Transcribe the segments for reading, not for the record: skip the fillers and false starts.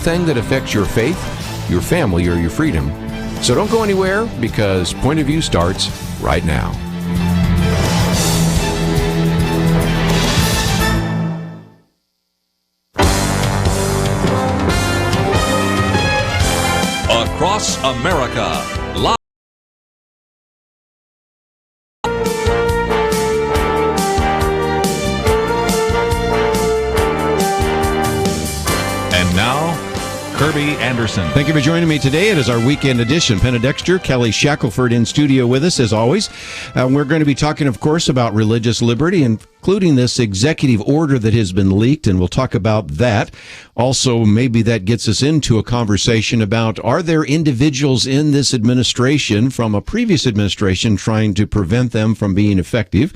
anything that affects your faith, your family, or your freedom. So don't go anywhere, because Point of View starts right now. Across America, live. And now, Kerby Anderson. Thank you for joining me today. It is our weekend edition. Penna, Dexter, Kelly Shackleford in studio with us, as always. We're going to be talking, of course, about religious liberty, including this executive order that has been leaked, and we'll talk about that. Also, maybe that gets us into a conversation about, are there individuals in this administration from a previous administration trying to prevent them from being effective?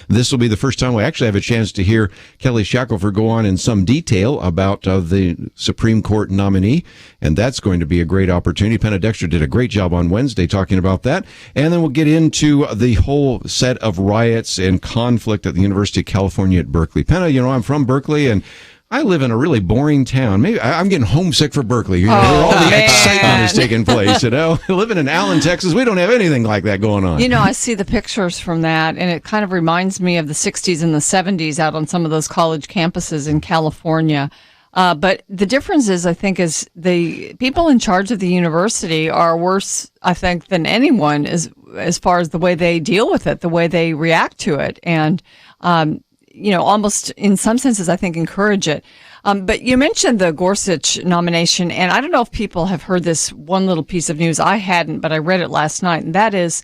This will be the first time we actually have a chance to hear Kelly Shackleford go on in some detail about the Supreme Court nominee, and that's going to be a great opportunity. Penna Dexter did a great job on Wednesday talking about that, and then we'll get into the whole set of riots and conflict at the University of California at Berkeley. Penna, I'm from Berkeley, and I live in a really boring town. Maybe I'm getting homesick for Berkeley. Where all the excitement is taking place. Living in Allen, Texas, we don't have anything like that going on. I see the pictures from that, and it kind of reminds me of the 60s and the 70s out on some of those college campuses in California. But the difference is, I think, is the people in charge of the university are worse, I think, than anyone as far as the way they deal with it, the way they react to it, and almost in some senses, I think, encourage it. But you mentioned the Gorsuch nomination, and I don't know if people have heard this one little piece of news. I hadn't, but I read it last night, and that is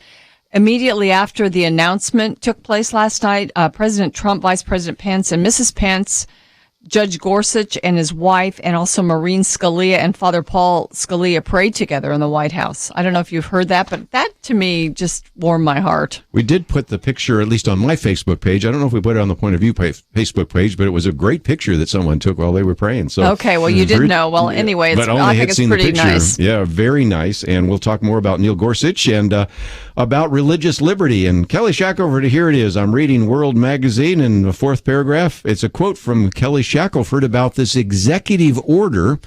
immediately after the announcement took place last night, President Trump, Vice President Pence, and Mrs. Pence, Judge Gorsuch and his wife, and also Maureen Scalia and Father Paul Scalia prayed together in the White House. I don't know if you've heard that, but that to me just warmed my heart. We did put the picture, at least on my Facebook page. I don't know if we put it on the Point of View Facebook page, but it was a great picture that someone took while they were praying. So okay, well, you did know. Well, anyway, I think it's pretty nice. Yeah, very nice. And we'll talk more about Neil Gorsuch and about religious liberty. And Kelly Shackleford, here it is. I'm reading World Magazine in the fourth paragraph. It's a quote from Kelly Shackleford about this executive order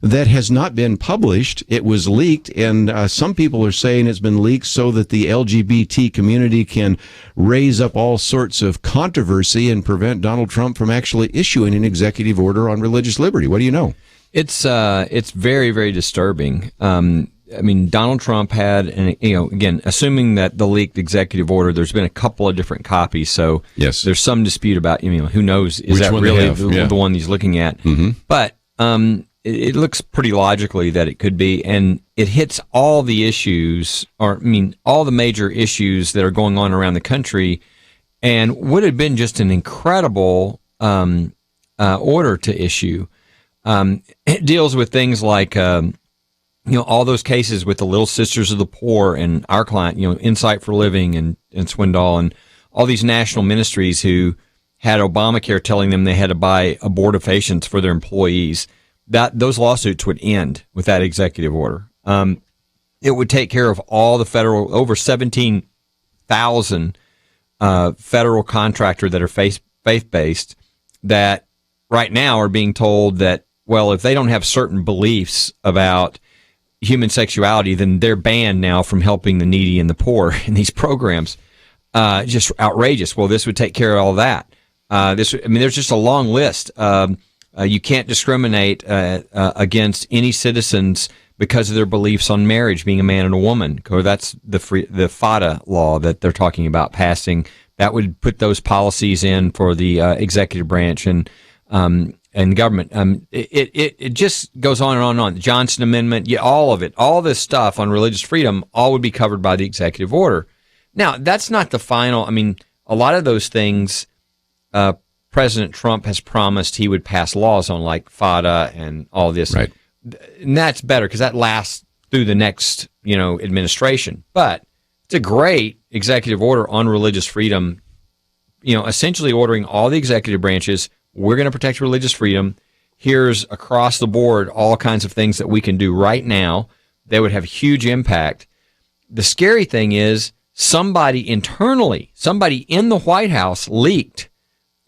that has not been published. It was leaked, and some people are saying it's been leaked so that the LGBT community can raise up all sorts of controversy and prevent Donald Trump from actually issuing an executive order on religious liberty. What do you know? It's very, very disturbing. Donald Trump had, again, assuming that the leaked executive order, there's been a couple of different copies, so yes, there's some dispute about, who knows, is which that one really the one he's looking at? Mm-hmm. But it looks pretty logically that it could be, and it hits all the issues, all the major issues that are going on around the country, and would have been just an incredible order to issue. It deals with things like all those cases with the Little Sisters of the Poor and our client, Insight for Living and Swindoll and all these national ministries who had Obamacare telling them they had to buy abortifacients for their employees. Those lawsuits would end with that executive order. It would take care of all the federal, over 17,000 federal contractors that are faith-based that right now are being told that, well, if they don't have certain beliefs about human sexuality, then they're banned now from helping the needy and the poor in these programs. Just outrageous. Well, this would take care of all that. There's just a long list. You can't discriminate against any citizens because of their beliefs on marriage, being a man and a woman. Or that's the FATA law that they're talking about passing. That would put those policies in for the executive branch and government. It just goes on and on and on. The Johnson Amendment, all of it, all this stuff on religious freedom, all would be covered by the executive order. Now, that's not the final. A lot of those things, President Trump has promised he would pass laws on, like FATA and all this. Right. And that's better because that lasts through the next, administration. But it's a great executive order on religious freedom, essentially ordering all the executive branches, we're going to protect religious freedom. Here's across the board all kinds of things that we can do right now that would have huge impact. The scary thing is somebody internally, somebody in the White House leaked,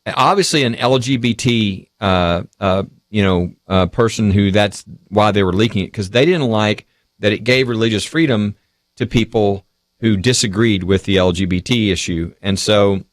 obviously an LGBT person who that's why they were leaking it, because they didn't like that it gave religious freedom to people who disagreed with the LGBT issue. And so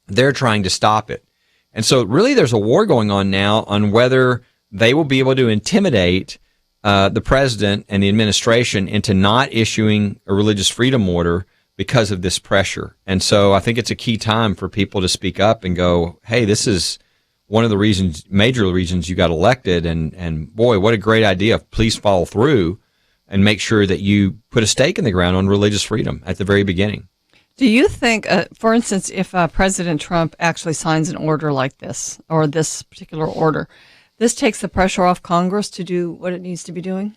they're trying to stop it. And so really there's a war going on now on whether they will be able to intimidate the president and the administration into not issuing a religious freedom order because of this pressure. And so I think it's a key time for people to speak up and go, hey, this is one of the major reasons you got elected. And boy, what a great idea. Please follow through and make sure that you put a stake in the ground on religious freedom at the very beginning. Do you think, for instance, if President Trump actually signs an order like this, or this particular order, this takes the pressure off Congress to do what it needs to be doing?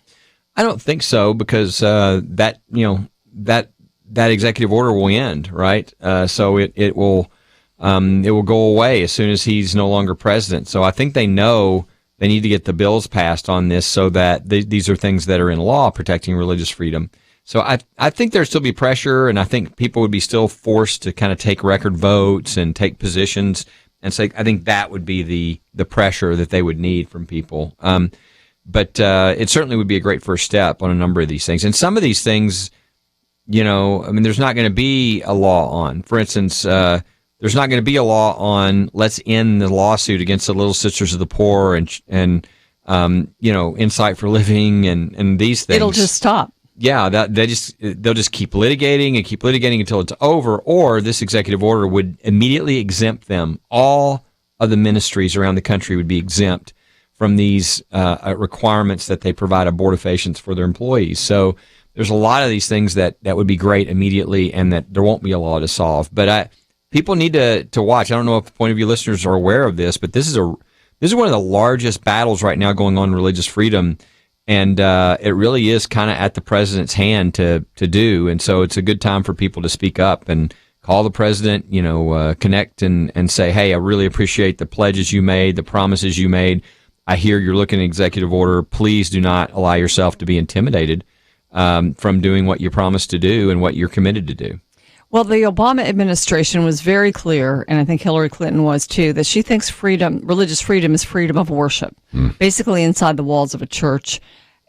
I don't think so, because that executive order will end, right? So it will go away as soon as he's no longer president. So I think they know they need to get the bills passed on this so that these are things that are in law protecting religious freedom. So I think there'd still be pressure, and I think people would be still forced to kind of take record votes and take positions. And so I think that would be the pressure that they would need from people. But it certainly would be a great first step on a number of these things. And some of these things, there's not going to be a law on. For instance, there's not going to be a law on let's end the lawsuit against the Little Sisters of the Poor and Insight for Living and these things. It'll just stop. Yeah, they'll just keep litigating until it's over, or this executive order would immediately exempt them. All of the ministries around the country would be exempt from these requirements that they provide abortifacients for their employees. So there's a lot of these things that would be great immediately, and that there won't be a law to solve. But people need to watch. I don't know if point of view listeners are aware of this, but this is one of the largest battles right now going on in religious freedom. And it really is kind of at the president's hand to do. And so it's a good time for people to speak up and call the president, connect and say, hey, I really appreciate the pledges you made, the promises you made. I hear you're looking at executive order. Please do not allow yourself to be intimidated from doing what you promised to do and what you're committed to do. Well, the Obama administration was very clear, and I think Hillary Clinton was too, that she thinks religious freedom is freedom of worship, basically inside the walls of a church.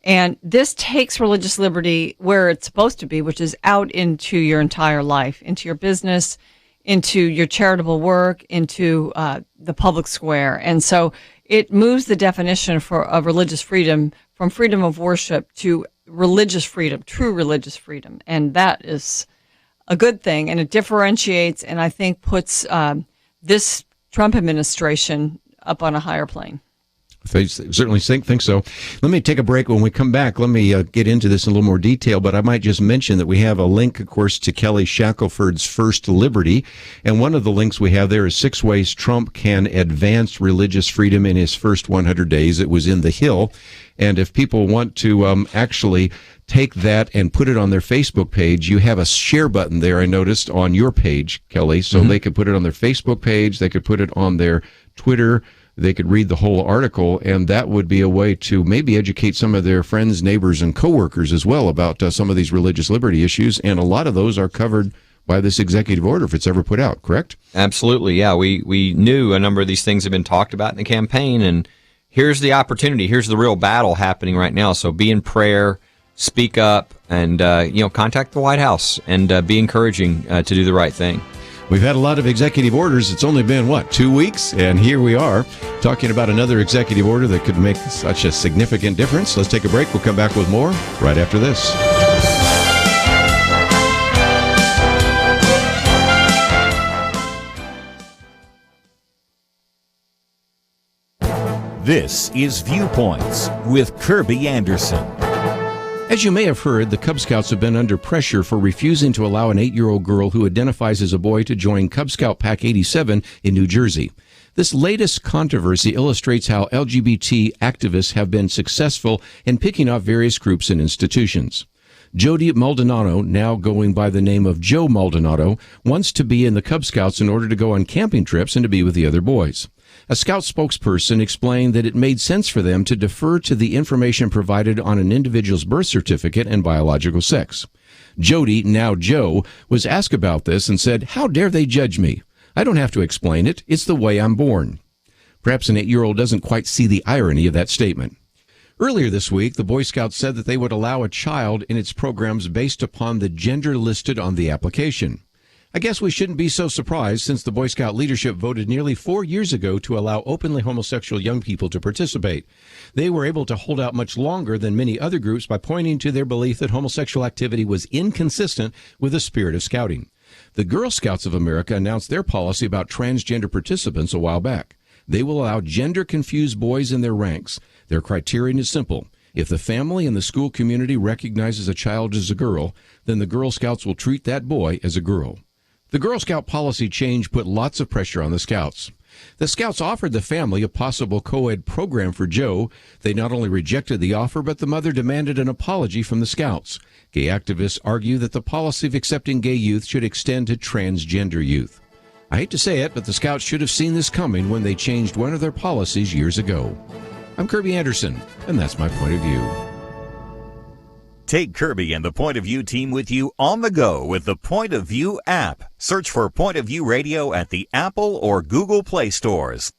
And this takes religious liberty where it's supposed to be, which is out into your entire life, into your business, into your charitable work, into the public square. And so it moves the definition of religious freedom from freedom of worship to religious freedom, true religious freedom. And that is a good thing, and it differentiates and I think puts this Trump administration up on a higher plane. I certainly think so. Let me take a break. When we come back, let me get into this in a little more detail, but I might just mention that we have a link, of course, to Kelly Shackleford's First Liberty, and one of the links we have there is 6 ways Trump can advance religious freedom in his first 100 days. It was in The Hill, and if people want to actually take that and put it on their Facebook page, you have a share button there, I noticed, on your page, Kelly, so they could put it on their Facebook page, they could put it on their Twitter, they could read the whole article, and that would be a way to maybe educate some of their friends, neighbors, and coworkers as well about some of these religious liberty issues, and a lot of those are covered by this executive order if it's ever put out, correct? Absolutely, yeah. We knew a number of these things have been talked about in the campaign, and here's the opportunity. Here's the real battle happening right now. So be in prayer, speak up, and contact the White House and be encouraging to do the right thing. We've had a lot of executive orders. It's only been, 2 weeks? And here we are talking about another executive order that could make such a significant difference. Let's take a break. We'll come back with more right after this. This is Viewpoints with Kerby Anderson. As you may have heard, the Cub Scouts have been under pressure for refusing to allow an 8-year-old girl who identifies as a boy to join Cub Scout Pack 87 in New Jersey. This latest controversy illustrates how LGBT activists have been successful in picking off various groups and institutions. Jody Maldonado, now going by the name of Joe Maldonado, wants to be in the Cub Scouts in order to go on camping trips and to be with the other boys. A Scout spokesperson explained that it made sense for them to defer to the information provided on an individual's birth certificate and biological sex. Jody, now Joe, was asked about this and said, "How dare they judge me? I don't have to explain it. It's the way I'm born." Perhaps an 8-year-old doesn't quite see the irony of that statement. Earlier this week, the Boy Scouts said that they would allow a child in its programs based upon the gender listed on the application. I guess we shouldn't be so surprised, since the Boy Scout leadership voted nearly 4 years ago to allow openly homosexual young people to participate. They were able to hold out much longer than many other groups by pointing to their belief that homosexual activity was inconsistent with the spirit of scouting. The Girl Scouts of America announced their policy about transgender participants a while back. They will allow gender-confused boys in their ranks. Their criterion is simple. If the family and the school community recognizes a child as a girl, then the Girl Scouts will treat that boy as a girl. The Girl Scout policy change put lots of pressure on the Scouts. The Scouts offered the family a possible co-ed program for Joe. They not only rejected the offer, but the mother demanded an apology from the Scouts. Gay activists argue that the policy of accepting gay youth should extend to transgender youth. I hate to say it, but the Scouts should have seen this coming when they changed one of their policies years ago. I'm Kerby Anderson, and that's my point of view. Take Kerby and the Point of View team with you on the go with the Point of View app. Search for Point of View Radio at the Apple or Google Play stores.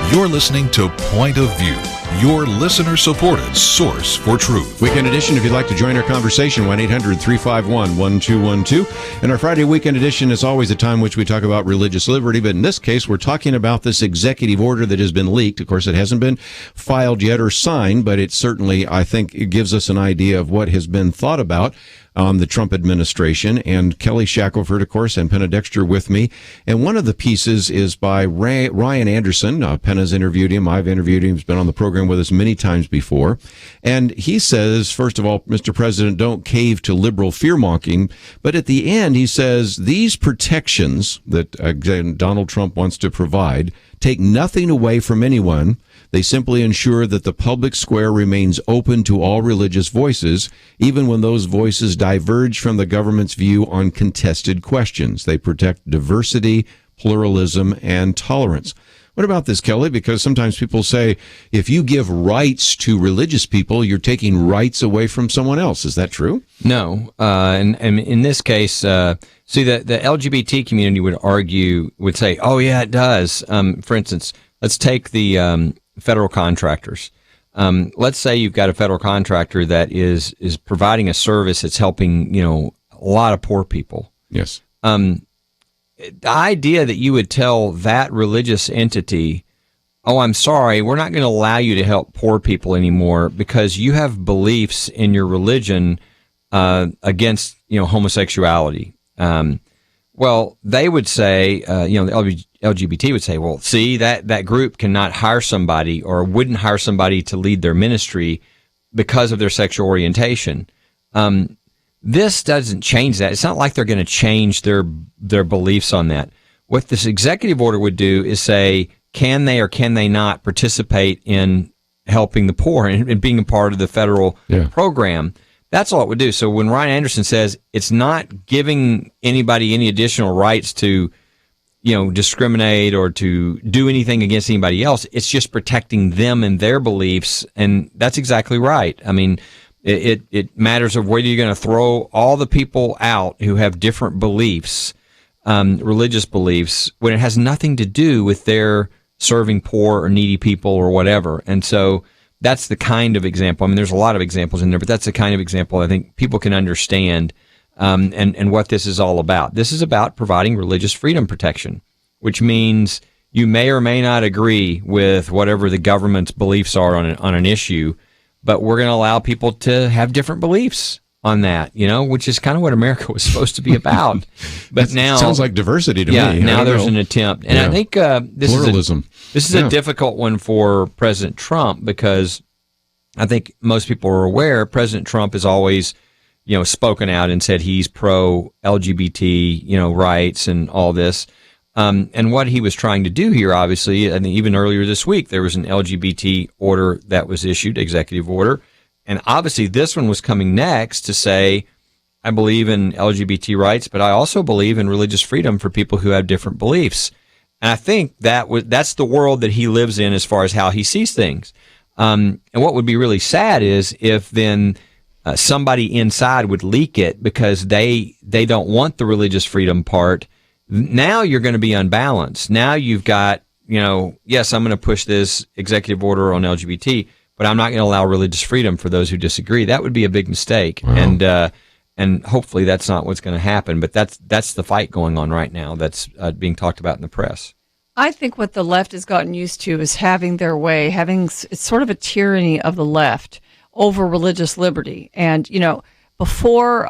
You're listening to Point of View, your listener-supported source for truth. Weekend edition, if you'd like to join our conversation, 1-800-351-1212. And our Friday weekend edition is always a time in which we talk about religious liberty, but in this case, we're talking about this executive order that has been leaked. Of course, it hasn't been filed yet or signed, but it certainly, I think, it gives us an idea of what has been thought about on the Trump administration. And Kelly Shackleford, of course, and Penna Dexter with me. And one of the pieces is by Ryan Anderson. Penna's interviewed him. I've interviewed him. He's been on the program with us many times before. And he says, first of all, Mr. President, don't cave to liberal fear-mongering. But at the end, he says, these protections that Donald Trump wants to provide take nothing away from anyone. They simply ensure that the public square remains open to all religious voices, even when those voices diverge from the government's view on contested questions. They protect diversity, pluralism, and tolerance. What about this, Kelly? Because sometimes people say, if you give rights to religious people, you're taking rights away from someone else. Is that true? No. And in this case, see, the LGBT community would say, oh, yeah, it does. For instance, let's take the federal contractors. Let's say you've got a federal contractor that is providing a service that's helping, a lot of poor people. Yes. The idea that you would tell that religious entity, oh, I'm sorry, we're not going to allow you to help poor people anymore because you have beliefs in your religion against, homosexuality. Well, they would say, the LGBT would say, well, see, that group cannot hire somebody or wouldn't hire somebody to lead their ministry because of their sexual orientation. This doesn't change that. It's not like they're going to change their beliefs on that. What this executive order would do is say, can they or can they not participate in helping the poor and being a part of the federal program? That's all it would do. So when Ryan Anderson says it's not giving anybody any additional rights to, discriminate or to do anything against anybody else, it's just protecting them and their beliefs. And that's exactly right. I mean, it matters of whether you're going to throw all the people out who have different beliefs, religious beliefs, when it has nothing to do with their serving poor or needy people or whatever. And so that's the kind of example. I mean, there's a lot of examples in there, but that's the kind of example I think people can understand and what this is all about. This is about providing religious freedom protection. which means you may or may not agree with whatever the government's beliefs are on an issue, but we're going to allow people to have different beliefs on that, which is kind of what America was supposed to be about. But now sounds like diversity to me. Now there's an attempt, and I think this pluralism. This is a difficult one for President Trump, because I think most people are aware President Trump has always, spoken out and said he's pro LGBT, rights and all this. And what he was trying to do here, obviously, and even earlier this week, there was an LGBT order that was issued, executive order. And obviously this one was coming next to say, I believe in LGBT rights, but I also believe in religious freedom for people who have different beliefs. And I think that's the world that he lives in as far as how he sees things. And what would be really sad is if then somebody inside would leak it because they don't want the religious freedom part. Now you're going to be unbalanced. Now you've got, yes, I'm going to push this executive order on LGBT, but I'm not going to allow religious freedom for those who disagree. That would be a big mistake. Wow. And hopefully that's not what's going to happen. But that's the fight going on right now that's being talked about in the press. I think what the left has gotten used to is having their way, it's sort of a tyranny of the left over religious liberty. And, before,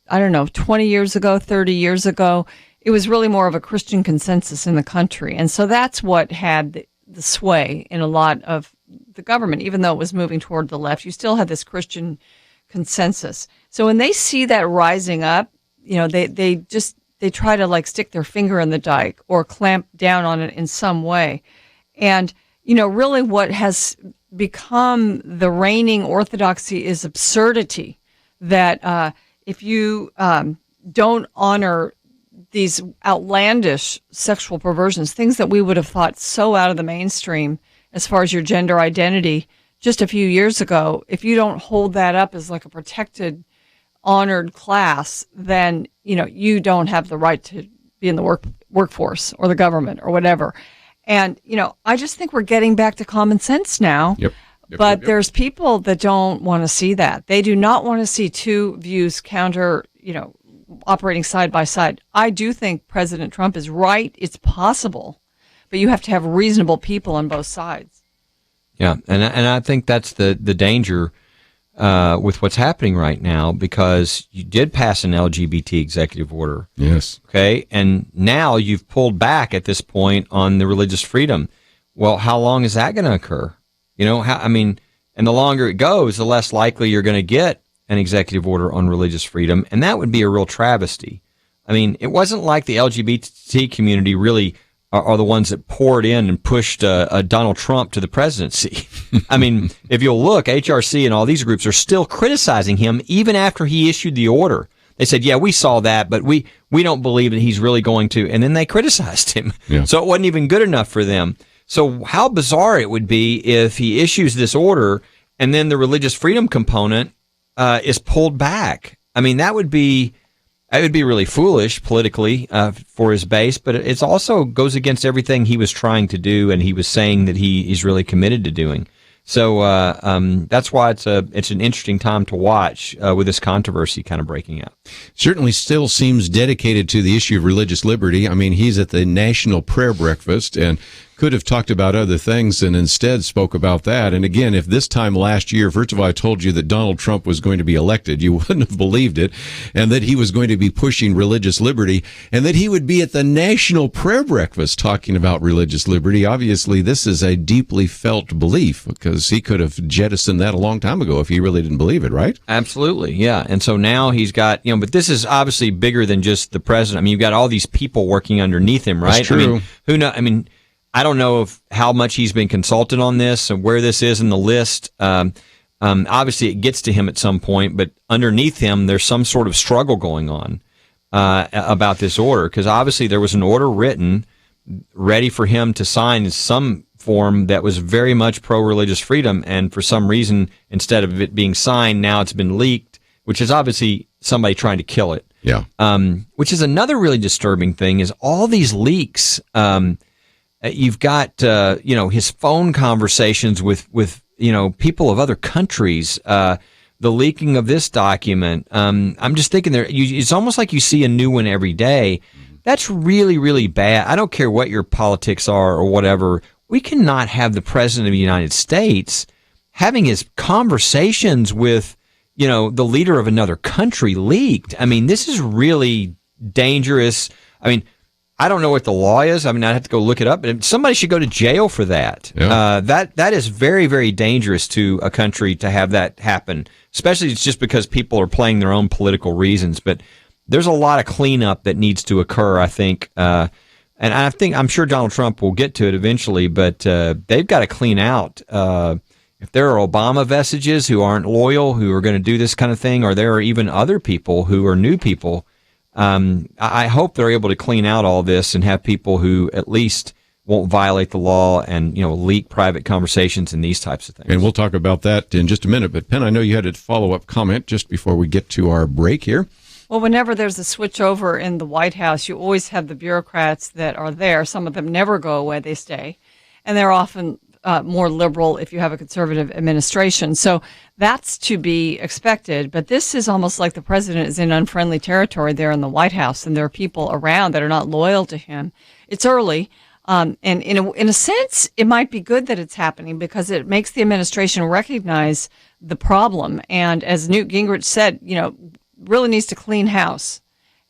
20 years ago, 30 years ago, it was really more of a Christian consensus in the country. And so that's what had the sway in a lot of the government. Even though it was moving toward the left, you still had this Christian consensus. So when they see that rising up, they try to stick their finger in the dike or clamp down on it in some way. And, really what has become the reigning orthodoxy is absurdity, that if you don't honor these outlandish sexual perversions, things that we would have thought so out of the mainstream as far as your gender identity just a few years ago, if you don't hold that up as like a protected, honored class, then, you don't have the right to be in the workforce or the government or whatever. And, I just think we're getting back to common sense now. Yep. But there's people that don't want to see that. They do not want to see two views operating side by side. I do think President Trump is right. It's possible, but you have to have reasonable people on both sides. Yeah, and I think that's the danger with what's happening right now, because you did pass an LGBT executive order. Yes. Okay, and now you've pulled back at this point on the religious freedom. Well, how long is that going to occur? And the longer it goes, the less likely you're going to get an executive order on religious freedom, and that would be a real travesty. It wasn't like the LGBT community really are the ones that poured in and pushed Donald Trump to the presidency. If you'll look, HRC and all these groups are still criticizing him even after he issued the order. They said, yeah, we saw that, but we don't believe that he's really going to. And then they criticized him. Yeah. So it wasn't even good enough for them. So how bizarre it would be if he issues this order and then the religious freedom component is pulled back. That would be really foolish politically for his base, but it also goes against everything he was trying to do and he was saying that he's really committed to doing. So that's why it's an interesting time to watch with this controversy kind of breaking out. Certainly still seems dedicated to the issue of religious liberty. He's at the National Prayer Breakfast and could have talked about other things and instead spoke about that. And again, if this time last year, first of all, I told you that Donald Trump was going to be elected, you wouldn't have believed it, and that he was going to be pushing religious liberty, and that he would be at the National Prayer Breakfast talking about religious liberty. Obviously, this is a deeply felt belief, because he could have jettisoned that a long time ago if he really didn't believe it, right? Absolutely, yeah. And so now he's got, but this is obviously bigger than just the president. You've got all these people working underneath him, right? That's true. Who knows? I don't know how much he's been consulted on this and where this is in the list. Obviously, it gets to him at some point, but underneath him, there's some sort of struggle going on about this order, because obviously there was an order written, ready for him to sign in some form that was very much pro-religious freedom, and for some reason, instead of it being signed, now it's been leaked, which is obviously somebody trying to kill it. Yeah. Which is another really disturbing thing, is all these leaks. You've got, his phone conversations with people of other countries, the leaking of this document. I'm just thinking it's almost like you see a new one every day. That's really, really bad. I don't care what your politics are or whatever. We cannot have the president of the United States having his conversations with, the leader of another country leaked. I mean, this is really dangerous. I mean, I don't know what the law is. I mean, I'd have to go look it up. But somebody should go to jail for that. Yeah. That is very, very dangerous to a country to have that happen, especially it's just because people are playing their own political reasons. But there's a lot of cleanup that needs to occur, I think. And I'm sure Donald Trump will get to it eventually, but they've got to clean out. If there are Obama vestiges who aren't loyal, who are going to do this kind of thing, or there are even other people who are new people, I hope they're able to clean out all this and have people who at least won't violate the law and, leak private conversations and these types of things. And we'll talk about that in just a minute. But Penn, I know you had a follow-up comment just before we get to our break here. Well, whenever there's a switchover in the White House, you always have the bureaucrats that are there. Some of them never go away, they stay. And they're often more liberal if you have a conservative administration. So that's to be expected. But this is almost like the president is in unfriendly territory there in the White House, and there are people around that are not loyal to him. It's early. And in a sense, it might be good that it's happening because it makes the administration recognize the problem. And as Newt Gingrich said, really needs to clean house.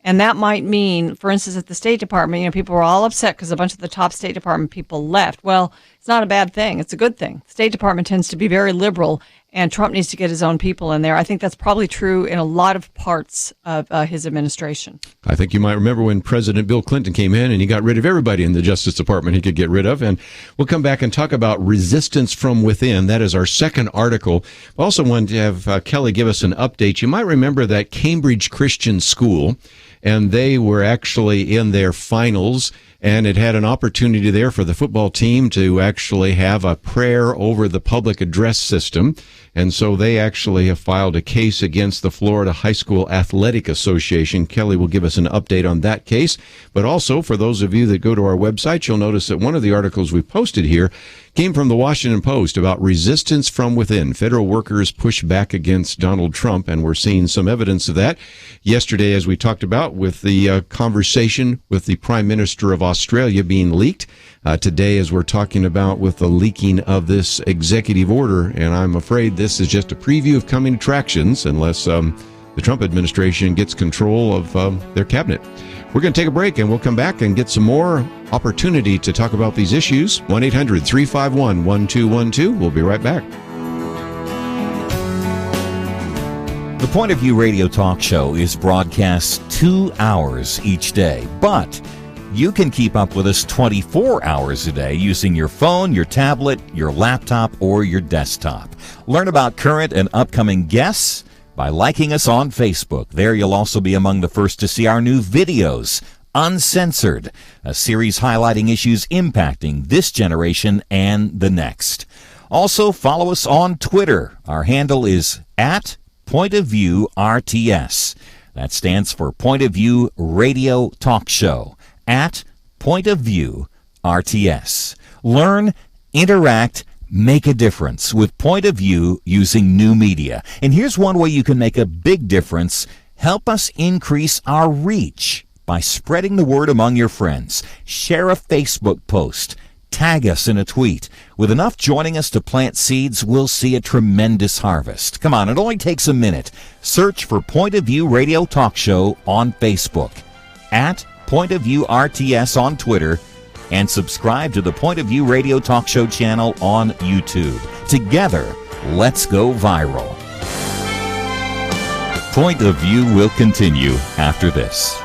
And that might mean, for instance, at the State Department, people were all upset because a bunch of the top State Department people left. Well, it's not a bad thing. It's a good thing. The State Department tends to be very liberal, and Trump needs to get his own people in there. I think that's probably true in a lot of parts of his administration. I think you might remember when President Bill Clinton came in and he got rid of everybody in the Justice Department he could get rid of. And we'll come back and talk about resistance from within. That is our second article. I also wanted to have Kelly give us an update. You might remember that Cambridge Christian School, and they were actually in their finals, and it had an opportunity there for the football team to actually have a prayer over the public address system. And so they actually have filed a case against the Florida High School Athletic Association. Kelly will give us an update on that case. But also, for those of you that go to our website, you'll notice that one of the articles we posted here came from the Washington Post about resistance from within. Federal workers push back against Donald Trump, and we're seeing some evidence of that. Yesterday, as we talked about, with the conversation with the Prime Minister of Australia being leaked. Today, as we're talking about with the leaking of this executive order, and I'm afraid this is just a preview of coming attractions unless the Trump administration gets control of their cabinet. We're going to take a break, and we'll come back and get some more opportunity to talk about these issues. 1-800-351-1212. We'll be right back. The Point of View radio talk show is broadcast 2 hours each day, but you can keep up with us 24 hours a day using your phone, your tablet, your laptop, or your desktop. Learn about current and upcoming guests by liking us on Facebook. There you'll also be among the first to see our new videos, Uncensored, a series highlighting issues impacting this generation and the next. Also, follow us on Twitter. Our handle is @PointOfViewRTS. That stands for Point of View Radio Talk Show. @PointOfViewRTS. Learn, interact, make a difference with Point of View using new media. And here's one way you can make a big difference. Help us increase our reach by spreading the word among your friends. Share a Facebook post. Tag us in a tweet. With enough joining us to plant seeds, we'll see a tremendous harvest. Come on, it only takes a minute. Search for Point of View Radio Talk Show on Facebook, @PointOfViewRTS on Twitter, and subscribe to the Point of View Radio Talk Show channel on YouTube. Together, let's go viral. Point of View will continue after this.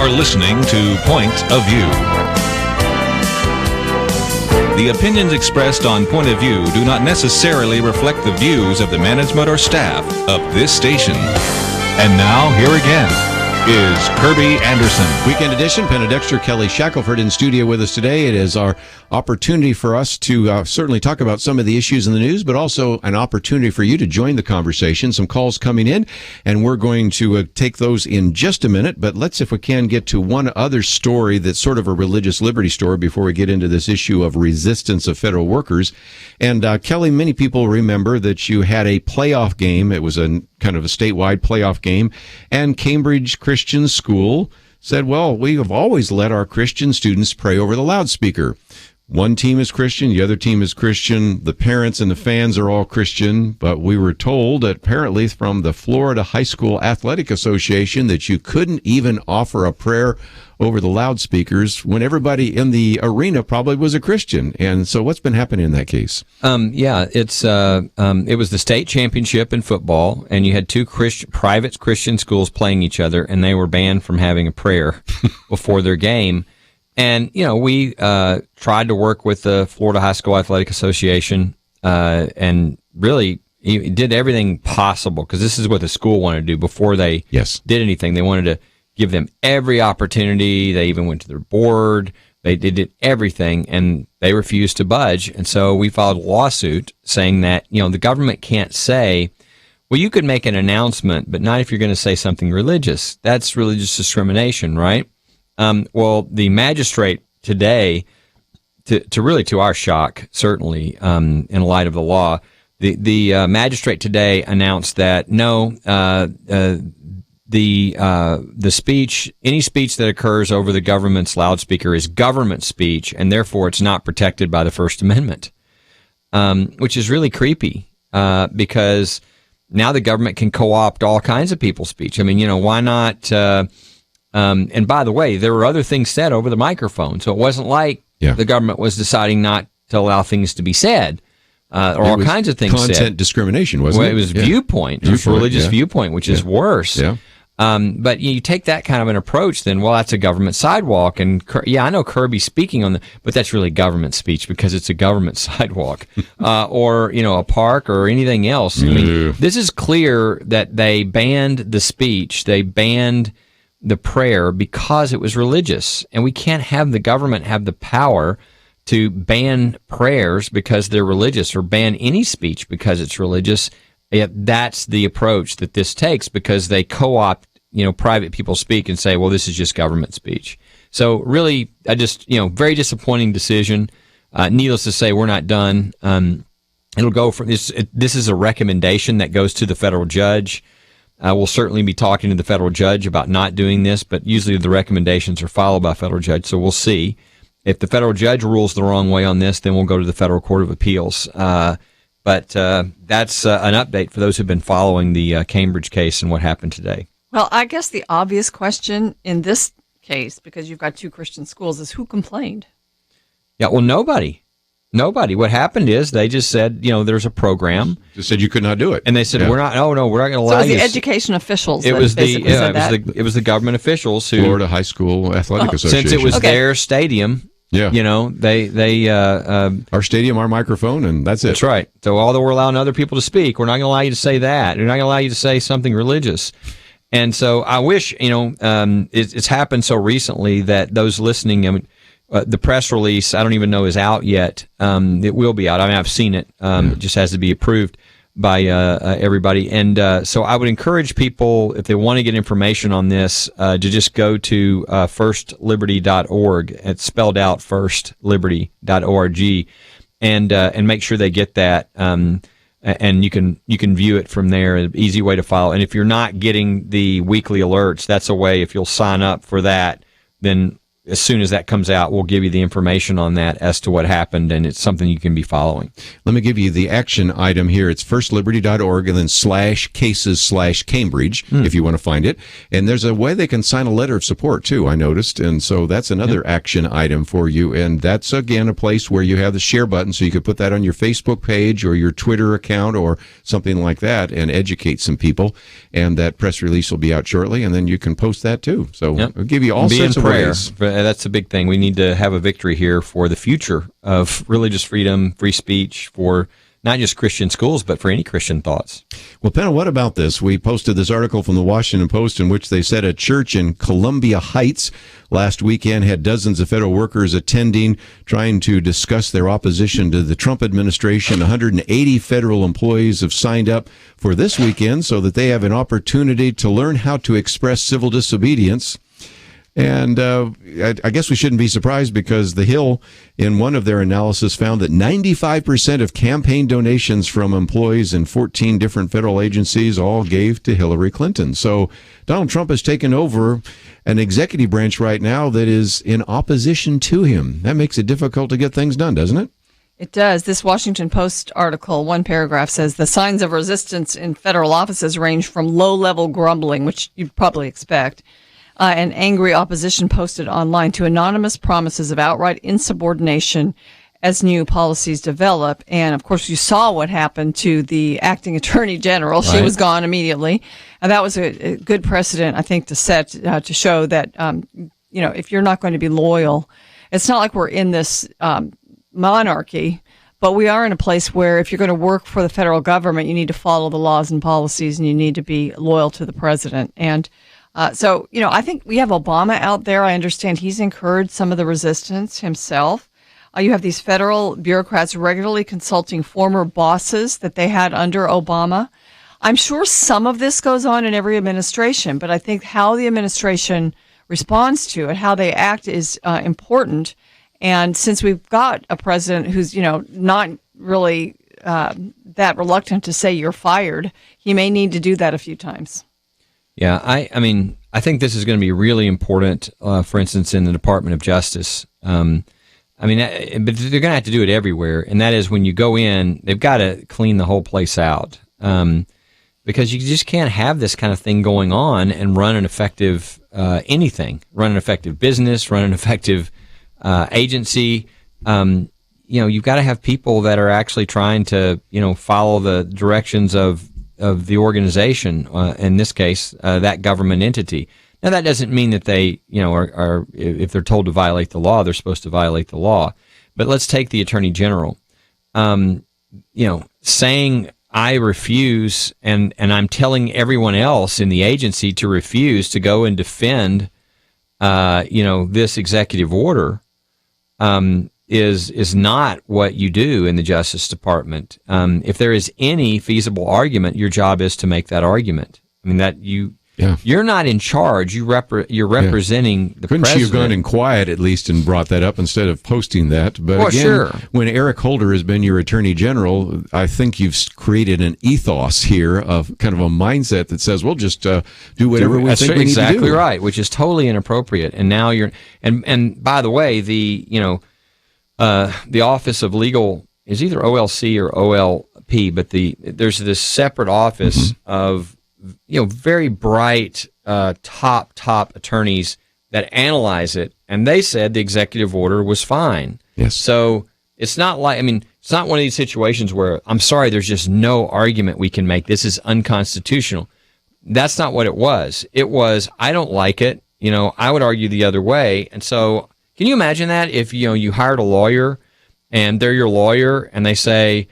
You're listening to Point of View. The opinions expressed on Point of View do not necessarily reflect the views of the management or staff of this station. And now, here again is Kerby Anderson. Weekend edition, Penna, Dexter, Kelly Shackleford in studio with us today. It is our opportunity for us to certainly talk about some of the issues in the news, but also an opportunity for you to join the conversation. Some calls coming in, and we're going to take those in just a minute. But let's, if we can, get to one other story that's sort of a religious liberty story before we get into this issue of resistance of federal workers. And Kelly, many people remember that you had a playoff game. It was a kind of a statewide playoff game, and Cambridge Christian School said, well, we have always let our Christian students pray over the loudspeaker. One team is Christian, the other team is Christian, the parents and the fans are all Christian, but we were told, apparently from the Florida High School Athletic Association, that you couldn't even offer a prayer over the loudspeakers when everybody in the arena probably was a Christian. And so what's been happening in that case? It was the state championship in football, and you had two private Christian schools playing each other, and they were banned from having a prayer before their game. And, we tried to work with the Florida High School Athletic Association and really did everything possible, because this is what the school wanted to do before they did anything. They wanted to give them every opportunity. They even went to their board. They did everything, and they refused to budge. And so we filed a lawsuit saying that, the government can't say, well, you could make an announcement, but not if you're going to say something religious. That's religious discrimination, right? Well, the magistrate today, to our shock, certainly, in light of the law, the magistrate today announced that no, the speech, any speech that occurs over the government's loudspeaker is government speech, and therefore it's not protected by the First Amendment, which is really creepy, because now the government can co-opt all kinds of people's speech. I mean, why not? And by the way, there were other things said over the microphone, so it wasn't like the government was deciding not to allow things to be said, or all kinds of things said. Content discrimination, wasn't it? It was viewpoint. It was religious viewpoint, which is worse. Yeah. But you take that kind of an approach, then, well, that's a government sidewalk. And I know Kerby's speaking on but that's really government speech because it's a government sidewalk, or, a park or anything else. I mean, this is clear that they banned the speech. They banned the prayer because it was religious. And we can't have the government have the power to ban prayers because they're religious, or ban any speech because it's religious. Yet that's the approach that this takes, because they co-opt, private people speak and say, well, this is just government speech. So really, I just, very disappointing decision. Needless to say, we're not done. It'll go from this. This is a recommendation that goes to the federal judge. We'll certainly be talking to the federal judge about not doing this, but usually the recommendations are followed by a federal judge. So we'll see. If the federal judge rules the wrong way on this, then we'll go to the Federal Court of Appeals. But that's an update for those who've been following the Cambridge case and what happened today. Well, I guess the obvious question in this case, because you've got two Christian schools, is who complained? Yeah, well, nobody. What happened is they just said, there's a program. Just said you could not do it. And they said, we're not going to allow you. So it was the education officials it that was basically said that? It was the government officials who. Florida High School Athletic Association. Since it was their stadium. Yeah. They our stadium, our microphone, and that's it. That's right. So although we're allowing other people to speak, we're not going to allow you to say that. We're not going to allow you to say something religious. And so I wish, it's happened so recently that those listening, the press release, I don't even know is out yet. It will be out. I mean, I've seen it. It just has to be approved by everybody. And so I would encourage people, if they want to get information on this, to just go to firstliberty.org. It's spelled out firstliberty.org, and make sure they get that. And you can view it from there. An easy way to follow. And if you're not getting the weekly alerts, that's a way. If you'll sign up for that, then as soon as that comes out, we'll give you the information on that as to what happened, and it's something you can be following. Let me give you the action item here. It's firstliberty.org and then /cases/Cambridge if you want to find it. And there's a way they can sign a letter of support too, I noticed. And so that's another action item for you. And that's, again, a place where you have the share button, so you could put that on your Facebook page or your Twitter account or something like that and educate some people. And that press release will be out shortly, and then you can post that too. So we'll give you all sorts of ways. That's a big thing. We need to have a victory here for the future of religious freedom, free speech, for not just Christian schools, but for any Christian thoughts. Well, Penna, what about this? We posted this article from the Washington Post in which they said a church in Columbia Heights last weekend had dozens of federal workers attending, trying to discuss their opposition to the Trump administration. 180 federal employees have signed up for this weekend so that they have an opportunity to learn how to express civil disobedience. And I guess we shouldn't be surprised, because The Hill, in one of their analysis, found that 95% of campaign donations from employees in 14 different federal agencies all gave to Hillary Clinton. So Donald Trump has taken over an executive branch right now that is in opposition to him. That makes it difficult to get things done, doesn't it? It does. This Washington Post article, one paragraph says the signs of resistance in federal offices range from low-level grumbling, which you'd probably expect, and angry opposition posted online, to anonymous promises of outright insubordination as new policies develop. And of course, you saw what happened to the acting attorney general. Right. She was gone immediately. And that was a good precedent, I think, to set, to show that, if you're not going to be loyal, it's not like we're in this monarchy, but we are in a place where if you're going to work for the federal government, you need to follow the laws and policies, and you need to be loyal to the president. And so, I think we have Obama out there. I understand he's encouraged some of the resistance himself. You have these federal bureaucrats regularly consulting former bosses that they had under Obama. I'm sure some of this goes on in every administration, but I think how the administration responds to it, how they act, is important. And since we've got a president who's, not really that reluctant to say you're fired, he may need to do that a few times. Yeah, I mean, I think this is going to be really important, for instance, in the Department of Justice. But they're going to have to do it everywhere, and that is when you go in, they've got to clean the whole place out, because you just can't have this kind of thing going on and run an effective anything, run an effective business, run an effective agency. You've got to have people that are actually trying to, follow the directions of the organization, in this case, that government entity. Now, that doesn't mean that they, are if they're told to violate the law, they're supposed to violate the law. But let's take the Attorney General, saying I refuse, and I'm telling everyone else in the agency to refuse to go and defend, this executive order, is not what you do in the Justice Department. If there is any feasible argument, your job is to make that argument. I mean, you're not in charge. You're representing the Couldn't president. she have gone in quiet at least and brought that up instead of posting that? But when Eric Holder has been your Attorney General, I think you've created an ethos here of kind of a mindset that says, we'll just do whatever we think we need to do. That's exactly right, which is totally inappropriate. And now and by the way, the Office of Legal is either OLC or OLP, but there's this separate office of very bright top attorneys that analyze it, and they said the executive order was fine. Yes. So it's not it's not one of these situations where, I'm sorry, there's just no argument we can make. This is unconstitutional. That's not what it was. It was, I don't like it. I would argue the other way. And so, can you imagine that if you hired a lawyer and they're your lawyer and they say,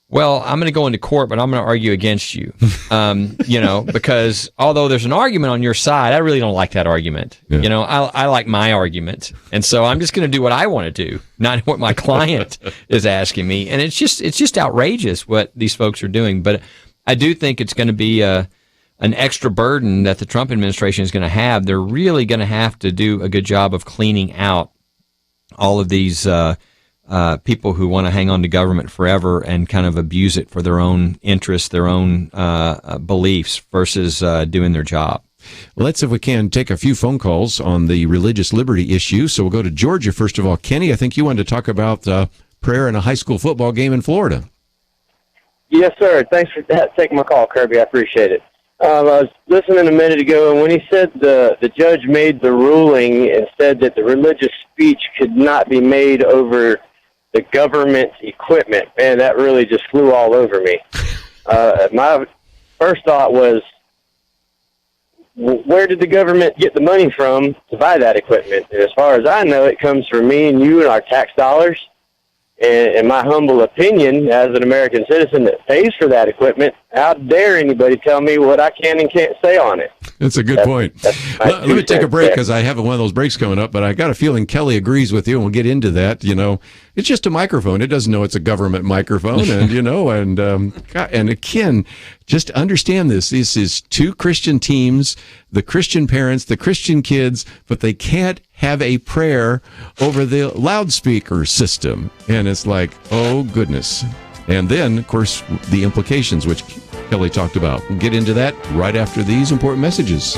well, I'm going to go into court, but I'm going to argue against you, because although there's an argument on your side, I really don't like that argument. Yeah. I like my argument. And so I'm just going to do what I want to do, not what my client is asking me. And it's just outrageous what these folks are doing. But I do think it's going to be an extra burden that the Trump administration is going to have. They're really going to have to do a good job of cleaning out all of these people who want to hang on to government forever and kind of abuse it for their own interests, their own beliefs, versus doing their job. Let's, if we can, take a few phone calls on the religious liberty issue. So we'll go to Georgia first of all. Kenny, I think you wanted to talk about prayer in a high school football game in Florida. Yes, sir. Thanks for taking my call, Kerby. I appreciate it. I was listening a minute ago, and when he said the judge made the ruling and said that the religious speech could not be made over the government's equipment, man, that really just flew all over me. My first thought was, where did the government get the money from to buy that equipment? And as far as I know, it comes from me and you and our tax dollars. And in my humble opinion, as an American citizen that pays for that equipment, how dare anybody tell me what I can and can't say on it? That's a good point. Let me take a break because I have one of those breaks coming up, but I got a feeling Kelly agrees with you, and we'll get into that. You know, it's just a microphone. It doesn't know it's a government microphone, and you know, and again, just understand this. This is two Christian teams, the Christian parents, the Christian kids, but they can't have a prayer over the loudspeaker system. And it's like, oh, goodness. And then, of course, the implications, which Kelly talked about. We'll get into that right after these important messages.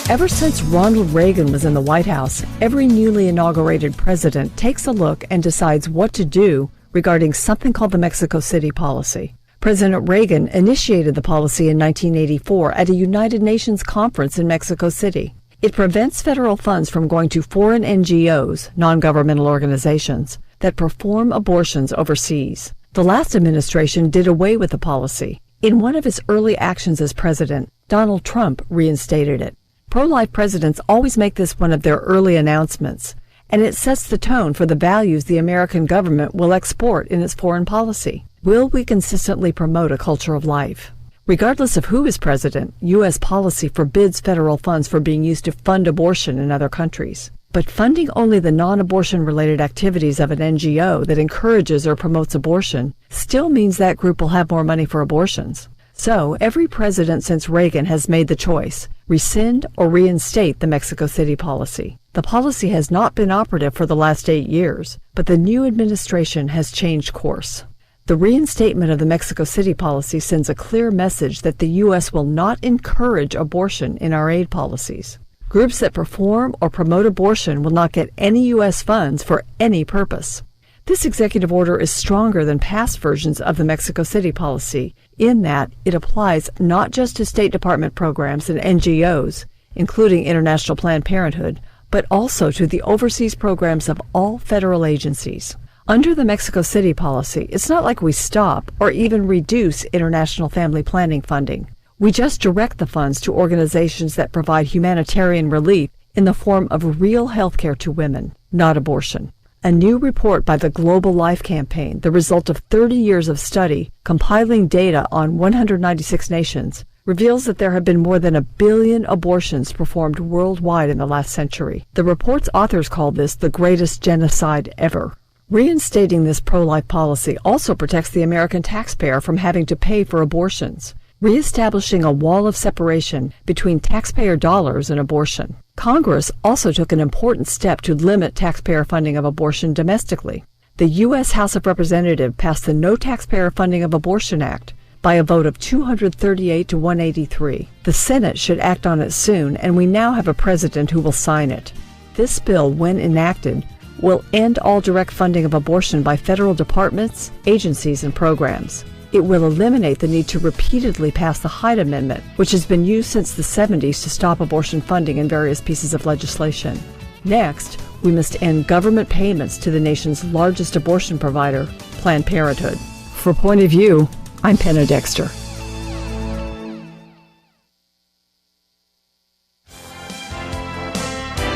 Ever since Ronald Reagan was in the White House, every newly inaugurated president takes a look and decides what to do regarding something called the Mexico City policy. President Reagan initiated the policy in 1984 at a United Nations conference in Mexico City. It prevents federal funds from going to foreign NGOs, non-governmental organizations, that perform abortions overseas. The last administration did away with the policy. In one of his early actions as president, Donald Trump reinstated it. Pro-life presidents always make this one of their early announcements, and it sets the tone for the values the American government will export in its foreign policy. Will we consistently promote a culture of life? Regardless of who is president, U.S. policy forbids federal funds for being used to fund abortion in other countries. But funding only the non-abortion related activities of an NGO that encourages or promotes abortion still means that group will have more money for abortions. So, every president since Reagan has made the choice: rescind or reinstate the Mexico City policy. The policy has not been operative for the last 8 years, but the new administration has changed course. The reinstatement of the Mexico City policy sends a clear message that the U.S. will not encourage abortion in our aid policies. Groups that perform or promote abortion will not get any U.S. funds for any purpose. This executive order is stronger than past versions of the Mexico City policy in that it applies not just to State Department programs and NGOs, including International Planned Parenthood, but also to the overseas programs of all federal agencies. Under the Mexico City policy, it's not like we stop or even reduce international family planning funding. We just direct the funds to organizations that provide humanitarian relief in the form of real health care to women, not abortion. A new report by the Global Life Campaign, the result of 30 years of study, compiling data on 196 nations, reveals that there have been more than 1 billion abortions performed worldwide in the last century. The report's authors call this the greatest genocide ever. Reinstating this pro-life policy also protects the American taxpayer from having to pay for abortions, reestablishing a wall of separation between taxpayer dollars and abortion. Congress also took an important step to limit taxpayer funding of abortion domestically. The U.S. House of Representatives passed the No Taxpayer Funding of Abortion Act by a vote of 238 to 183. The Senate should act on it soon, and we now have a president who will sign it. This bill, when enacted, will end all direct funding of abortion by federal departments, agencies, and programs. It will eliminate the need to repeatedly pass the Hyde Amendment, which has been used since the 70s to stop abortion funding in various pieces of legislation. Next, we must end government payments to the nation's largest abortion provider, Planned Parenthood. For Point of View, I'm Penna Dexter.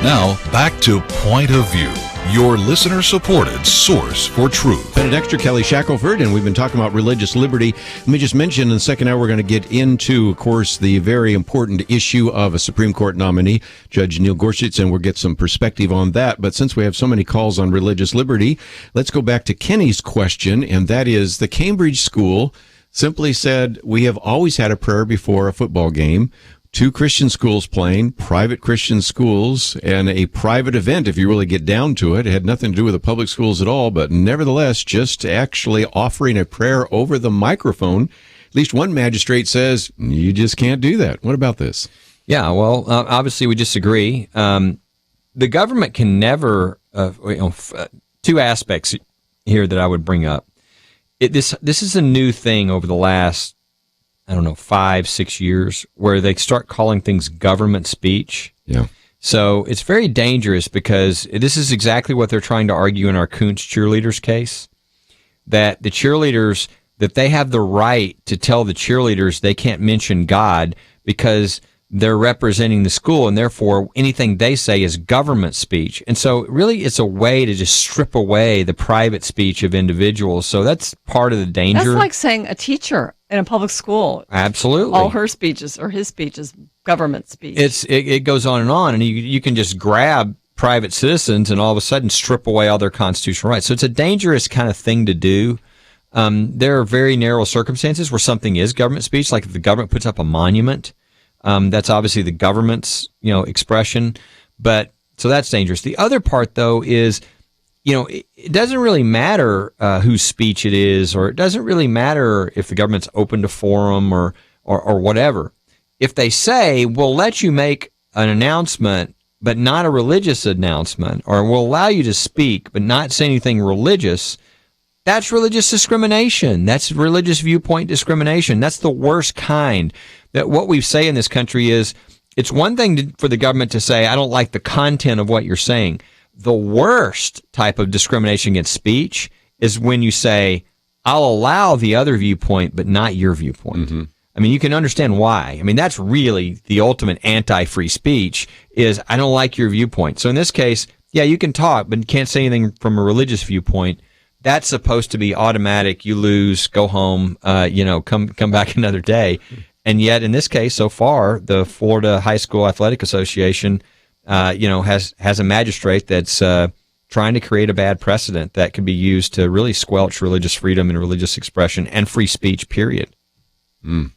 Now, back to Point of View, your listener-supported source for truth. Penna Dexter, Kelly Shackleford, and we've been talking about religious liberty. Let me just mention in the second hour we're going to get into, of course, the very important issue of a Supreme Court nominee, Judge Neil Gorsuch, and we'll get some perspective on that. But since we have so many calls on religious liberty, let's go back to Kenny's question, and that is the Cambridge school simply said, we have always had a prayer before a football game. two Christian schools playing, private Christian schools, and a private event, if you really get down to it. It had nothing to do with the public schools at all, but nevertheless, just actually offering a prayer over the microphone. At least one magistrate says, you just can't do that. What about this? Yeah, well, obviously we disagree. The government can never, two aspects here that I would bring up. This is a new thing over the last, 5-6 years, where they start calling things government speech. Yeah. So it's very dangerous because this is exactly what they're trying to argue in our Kuntz cheerleaders case, that the cheerleaders, that they have the right to tell the cheerleaders they can't mention God because they're representing the school, and therefore anything they say is government speech. And so really it's a way to just strip away the private speech of individuals. So that's part of the danger. That's like saying a teacher in a public school. Absolutely. All her speeches or his speech is government speech. It goes on, and you can just grab private citizens and all of a sudden strip away all their constitutional rights. So it's a dangerous kind of thing to do. There are very narrow circumstances where something is government speech, like if the government puts up a monument. That's obviously the government's, expression, but so that's dangerous. The other part, though, is, it doesn't really matter whose speech it is, or it doesn't really matter if the government's open to forum or whatever. If they say, we'll let you make an announcement, but not a religious announcement, or we'll allow you to speak, but not say anything religious, that's religious discrimination. That's religious viewpoint discrimination. That's the worst kind. That what we say in this country is, it's one thing for the government to say, I don't like the content of what you're saying. The worst type of discrimination against speech is when you say, I'll allow the other viewpoint, but not your viewpoint. Mm-hmm. I mean, you can understand why. I mean, that's really the ultimate anti-free speech is, I don't like your viewpoint. So in this case, yeah, you can talk, but you can't say anything from a religious viewpoint. That's supposed to be automatic. You lose, go home, come back another day. And yet, in this case, so far, the Florida High School Athletic Association, has a magistrate that's trying to create a bad precedent that could be used to really squelch religious freedom and religious expression and free speech, period. Mm.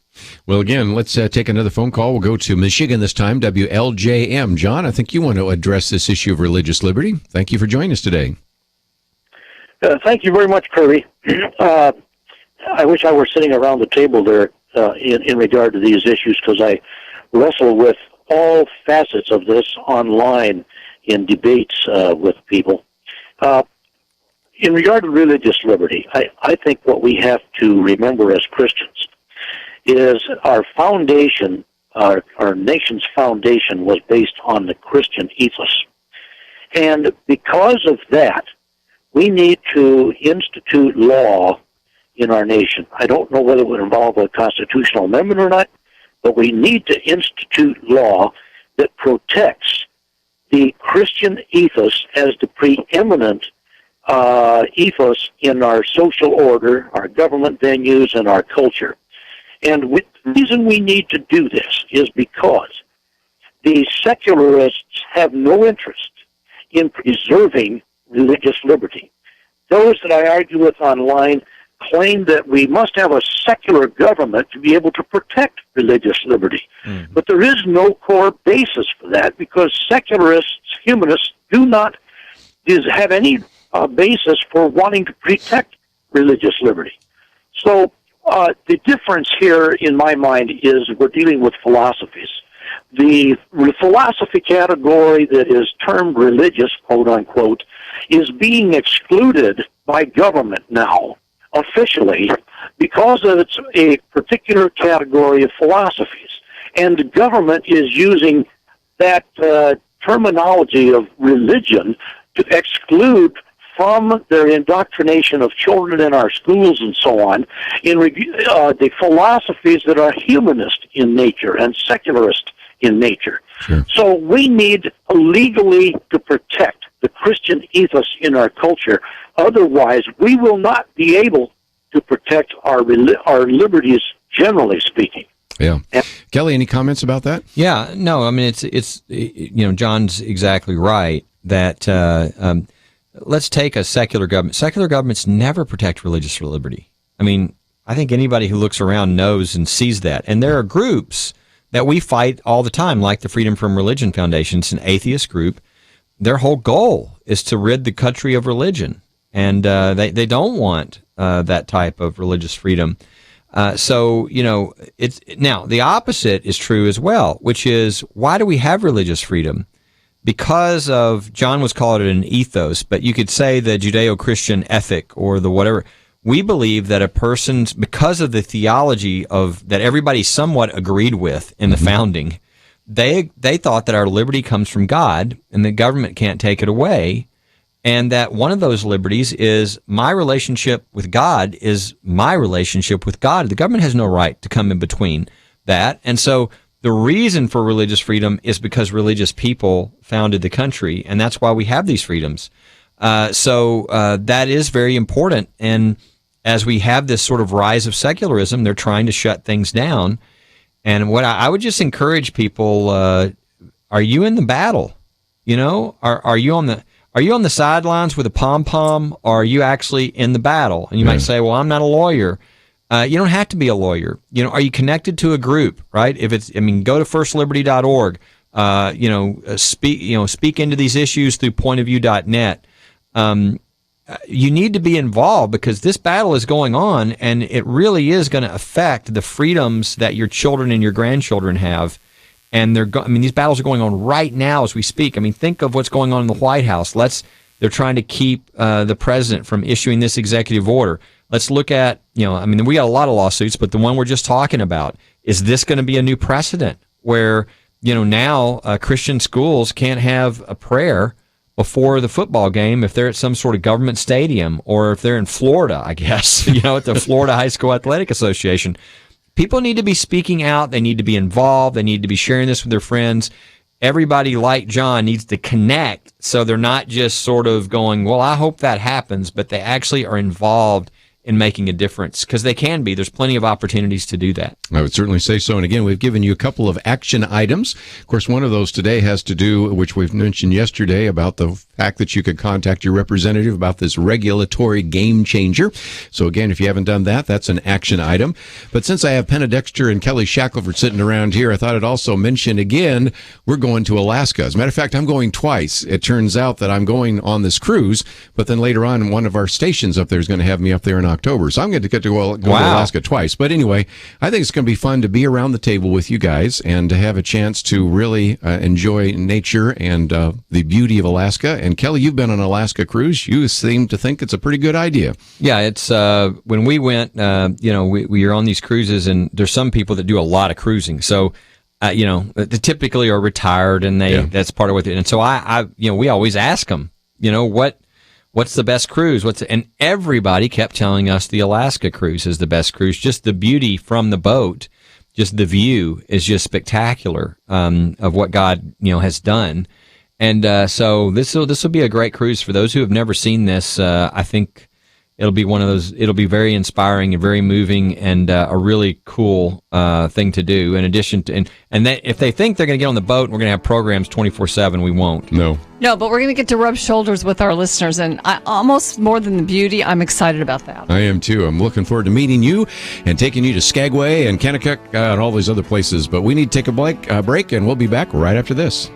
Well, again, let's take another phone call. We'll go to Michigan this time, WLJM. John, I think you want to address this issue of religious liberty. Thank you for joining us today. Thank you very much, Kerby. I wish I were sitting around the table there in regard to these issues, because I wrestle with all facets of this online in debates with people. In regard to religious liberty, I think what we have to remember as Christians is our foundation, our nation's foundation was based on the Christian ethos. And because of that, we need to institute law in our nation. I don't know whether it would involve a constitutional amendment or not, but we need to institute law that protects the Christian ethos as the preeminent ethos in our social order, our government venues, and our culture. And the reason we need to do this is because the secularists have no interest in preserving religious liberty. Those that I argue with online claim that we must have a secular government to be able to protect religious liberty. Mm-hmm. But there is no core basis for that, because secularists, humanists, do not have any basis for wanting to protect religious liberty. So the difference here, in my mind, is we're dealing with philosophies. The philosophy category that is termed religious, quote unquote, is being excluded by government now, officially, because it's a particular category of philosophies. And the government is using that terminology of religion to exclude from their indoctrination of children in our schools and so on, in the philosophies that are humanist in nature and secularist in nature. Sure. So we need legally to protect the Christian ethos in our culture. Otherwise, we will not be able to protect our liberties, generally speaking. Yeah. Kelly, any comments about that? Yeah, no, I mean, it's John's exactly right that let's take a secular government. Secular governments never protect religious liberty. I mean, I think anybody who looks around knows and sees that. And there are groups that we fight all the time, like the Freedom from Religion Foundation. It's an atheist group. Their whole goal is to rid the country of religion, and they don't want that type of religious freedom. So, it's now the opposite is true as well, which is, why do we have religious freedom? Because of, John was called it an ethos, but you could say the Judeo-Christian ethic or the whatever. We believe that a person's, because of the theology of that everybody somewhat agreed with in the founding, they thought that our liberty comes from God and the government can't take it away. And that one of those liberties is my relationship with God is my relationship with God. The government has no right to come in between that. And so the reason for religious freedom is because religious people founded the country, and that's why we have these freedoms. So that is very important. And as we have this sort of rise of secularism, they're trying to shut things down. And what I would just encourage people, are you in the battle? Are you on the sidelines with a pom-pom, or are you actually in the battle? And you might say, well, I'm not a lawyer. You don't have to be a lawyer. Are you connected to a group, right? Go to firstliberty.org, speak into these issues through pointofview.net. You need to be involved, because this battle is going on, and it really is going to affect the freedoms that your children and your grandchildren have. And these battles are going on right now as we speak. Think of what's going on in the White House. They're trying to keep the president from issuing this executive order. Let's look at, we got a lot of lawsuits, but the one we're just talking about, is this going to be a new precedent where, now Christian schools can't have a prayer before the football game if they're at some sort of government stadium, or if they're in Florida, I guess, at the Florida High School Athletic Association. People need to be speaking out. They need to be involved. They need to be sharing this with their friends. Everybody, like John, needs to connect, so they're not just sort of going, well, I hope that happens, but they actually are involved in making a difference, because they can be. There's plenty of opportunities to do that. I would certainly say so. And again, we've given you a couple of action items. Of course, one of those today has to do, which we've mentioned yesterday, about the fact that you could contact your representative about this regulatory game changer. So again, if you haven't done that, that's an action item. But since I have Penna Dexter and Kelly Shackleford sitting around here, I thought I'd also mention again, we're going to Alaska. As a matter of fact, I'm going twice. It turns out that I'm going on this cruise, but then later on, one of our stations up there is going to have me up there in October. So I'm going to get to go to Alaska twice. But anyway, I think it's going to be fun to be around the table with you guys and to have a chance to really enjoy nature and the beauty of Alaska. And Kelly, you've been on an Alaska cruise. You seem to think it's a pretty good idea. Yeah, it's when we went, we are on these cruises, and there's some people that do a lot of cruising. So, they typically are retired, and that's part of what. And so we always ask them, what's the best cruise? And everybody kept telling us the Alaska cruise is the best cruise. Just the beauty from the boat, just the view is just spectacular of what God has done. And so this will be a great cruise for those who have never seen this. I think it'll be one of those. It'll be very inspiring and very moving, and a really cool thing to do. In addition to, and if they think they're going to get on the boat and we're going to have programs 24/7, we won't. No, but we're going to get to rub shoulders with our listeners, and almost more than the beauty, I'm excited about that. I am too. I'm looking forward to meeting you and taking you to Skagway and Kennecott and all these other places. But we need to take a break, and we'll be back right after this.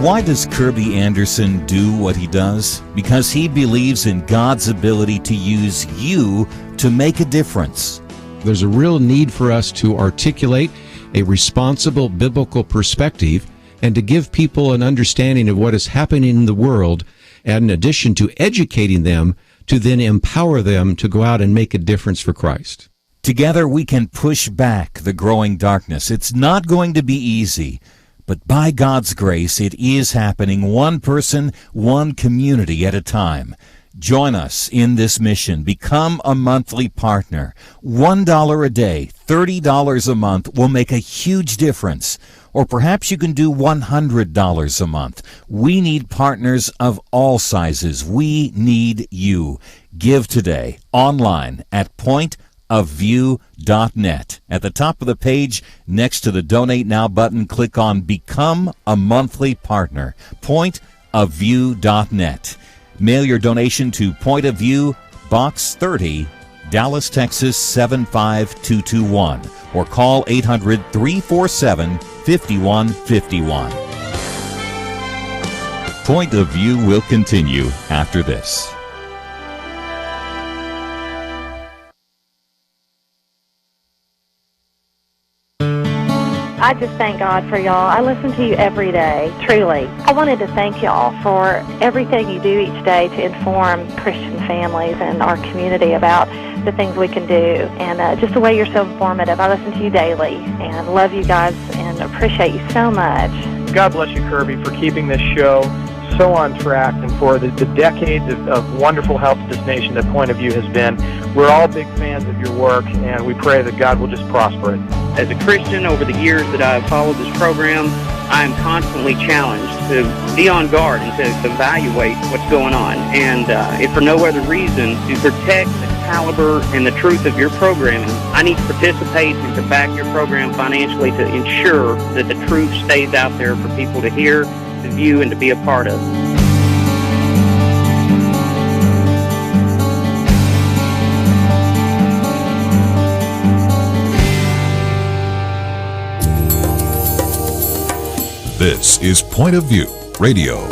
Why does Kerby Anderson do what he does? Because he believes in God's ability to use you to make a difference. There's a real need for us to articulate a responsible biblical perspective and to give people an understanding of what is happening in the world, and in addition to educating them, to then empower them to go out and make a difference for Christ. Together we can push back the growing darkness. It's not going to be easy. But by God's grace, it is happening, one person, one community at a time. Join us in this mission. Become a monthly partner. $1 a day, $30 a month will make a huge difference. Or perhaps you can do $100 a month. We need partners of all sizes. We need you. Give today online at pointofview.net. At the top of the page, next to the Donate Now button, click on Become a Monthly Partner. Pointofview.net. Mail your donation to Point of View, Box 30, Dallas, Texas 75221, or call 800-347-5151. Point of View will continue after this. I just thank God for y'all. I listen to you every day, truly. I wanted to thank y'all for everything you do each day to inform Christian families and our community about the things we can do, and just the way you're so informative. I listen to you daily and love you guys and appreciate you so much. God bless you, Kerby, for keeping this show so on track and for the decades of wonderful help to this nation that Point of View has been. We're all big fans of your work, and we pray that God will just prosper it. As a Christian, over the years that I've followed this program, I am constantly challenged to be on guard and to evaluate what's going on. And if for no other reason, to protect the caliber and the truth of your programming, I need to participate and to back your program financially to ensure that the truth stays out there for people to hear, to view, and to be a part of. This is Point of View Radio.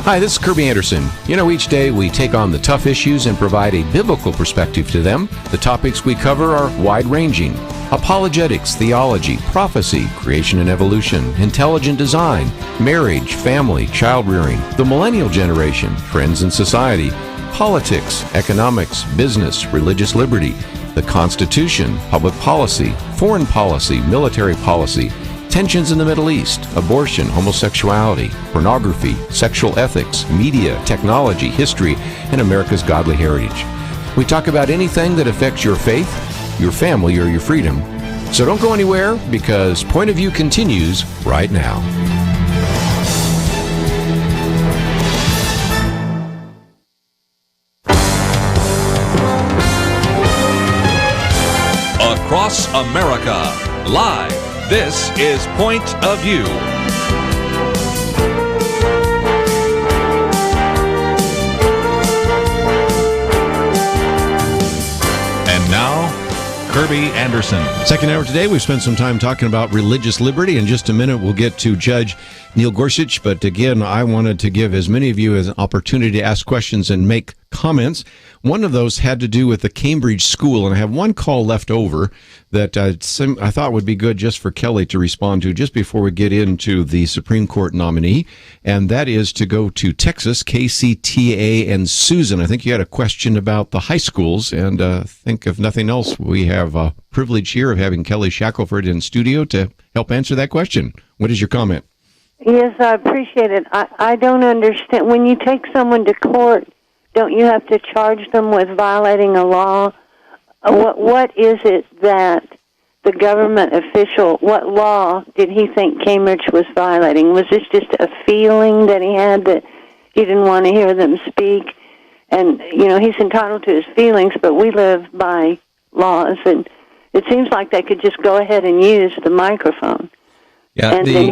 Hi, this is Kerby Anderson. You know, each day we take on the tough issues and provide a biblical perspective to them. The topics we cover are wide-ranging: apologetics, theology, prophecy, creation and evolution, intelligent design, marriage, family, child-rearing, the millennial generation, trends in society, politics, economics, business, religious liberty, the Constitution, public policy, foreign policy, military policy, tensions in the Middle East, abortion, homosexuality, pornography, sexual ethics, media, technology, history, and America's godly heritage. We talk about anything that affects your faith, your family, or your freedom. So don't go anywhere, because Point of View continues right now. Across America, live. This is Point of View. And now, Kerby Anderson. Second hour today, we've spent some time talking about religious liberty. In just a minute, we'll get to Judge Neil Gorsuch. But again, I wanted to give as many of you as an opportunity to ask questions and make comments. One of those had to do with the Cambridge school, and I have one call left over that I thought would be good just for Kelly to respond to just before we get into the Supreme Court nominee, and that is to go to Texas, KCTA, and Susan. I think you had a question about the high schools, and think if nothing else, we have a privilege here of having Kelly Shackleford in studio to help answer that question. What is your comment? Yes, I appreciate it. I don't understand. When you take someone to court, don't you have to charge them with violating a law? What is it that the government official, what law did he think Cambridge was violating? Was this just a feeling that he had that he didn't want to hear them speak? And, you know, he's entitled to his feelings, but we live by laws, and it seems like they could just go ahead and use the microphone. Yeah, they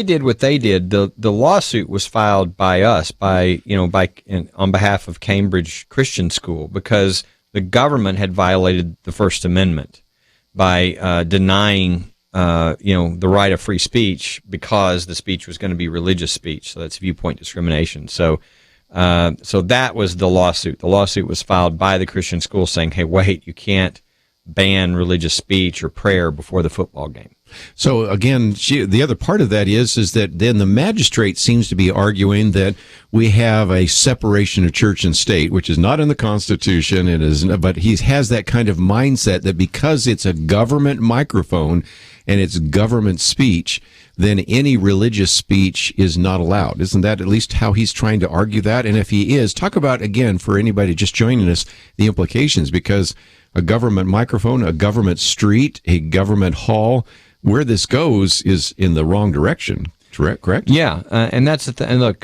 did what they did. The lawsuit was filed by us, on behalf of Cambridge Christian School, because the government had violated the First Amendment by denying the right of free speech, because the speech was going to be religious speech. So that's viewpoint discrimination. So that was the lawsuit. The lawsuit was filed by the Christian school saying, "Hey, wait, you can't ban religious speech or prayer before the football game." So again, the other part of that is that then the magistrate seems to be arguing that we have a separation of church and state, which is not in the Constitution. But he has that kind of mindset that because it's a government microphone and it's government speech, then any religious speech is not allowed. Isn't that at least how he's trying to argue that? And if he is, talk about, again, for anybody just joining us, the implications, because a government microphone, a government street, a government hall, where this goes is in the wrong direction. Correct? Yeah, and that's the thing. And look,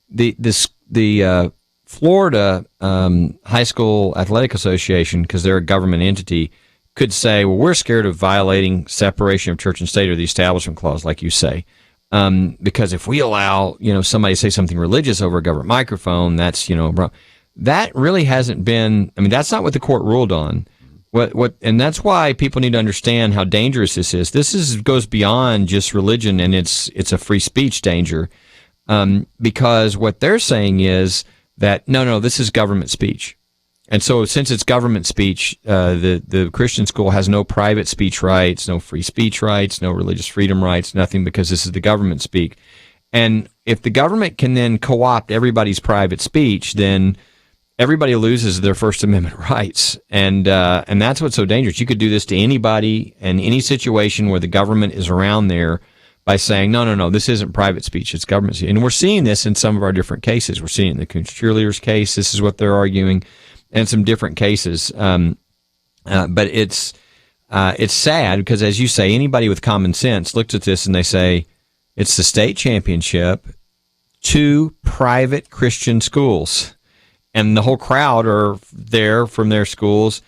the Florida High School Athletic Association, because they're a government entity, could say, well, we're scared of violating separation of church and state, or the Establishment Clause, like you say, because if we allow somebody to say something religious over a government microphone, that's wrong. That really hasn't been. I mean, that's not what the court ruled on. And that's why people need to understand how dangerous this is. This goes beyond just religion, and it's a free speech danger, because what they're saying is that no, this is government speech, and so since it's government speech, the Christian school has no private speech rights, no free speech rights, no religious freedom rights, nothing, because this is the government speak. And if the government can then co-opt everybody's private speech, then everybody loses their First Amendment rights, and that's what's so dangerous. You could do this to anybody in any situation where the government is around there by saying, no, this isn't private speech, it's government speech. And we're seeing this in some of our different cases. We're seeing it in the Coons Cheerleaders case. This is what they're arguing, and some different cases. But it's sad because, as you say, anybody with common sense looks at this and they say, it's the state championship, 2 private Christian schools. And the whole crowd are there from their schools,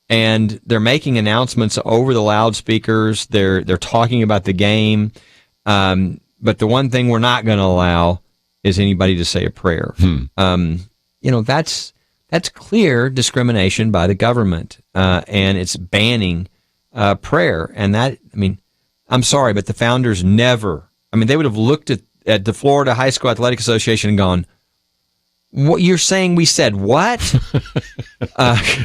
and they're making announcements over the loudspeakers. They're talking about the game. But the one thing we're not going to allow is anybody to say a prayer. That's clear discrimination by the government, and it's banning prayer. And that, I'm sorry, but the founders never. They would have looked at at the Florida High School Athletic Association and gone, "What you're saying? We said what?"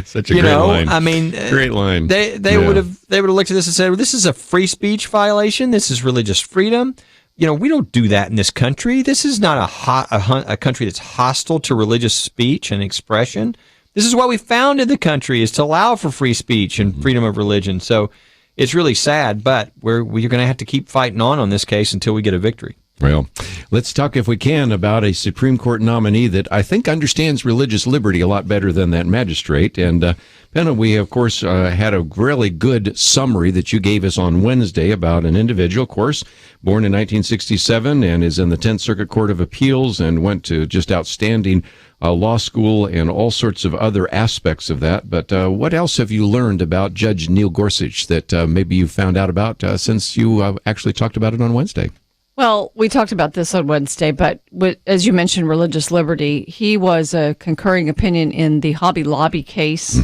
Such a great line. I mean, great line. They would have looked at this and said, well, "This is a free speech violation. This is religious freedom. We don't do that in this country. This is not a country that's hostile to religious speech and expression. This is what we founded the country, is to allow for free speech and freedom of religion." So it's really sad, but we're going to have to keep fighting on this case until we get a victory. Well, let's talk, if we can, about a Supreme Court nominee that I think understands religious liberty a lot better than that magistrate. And, Penna, we, of course, had a really good summary that you gave us on Wednesday about an individual, of course, born in 1967 and is in the 10th Circuit Court of Appeals and went to just outstanding law school and all sorts of other aspects of that. But what else have you learned about Judge Neil Gorsuch that maybe you found out about since you actually talked about it on Wednesday? Well, we talked about this on Wednesday, but as you mentioned, religious liberty, he was a concurring opinion in the Hobby Lobby case,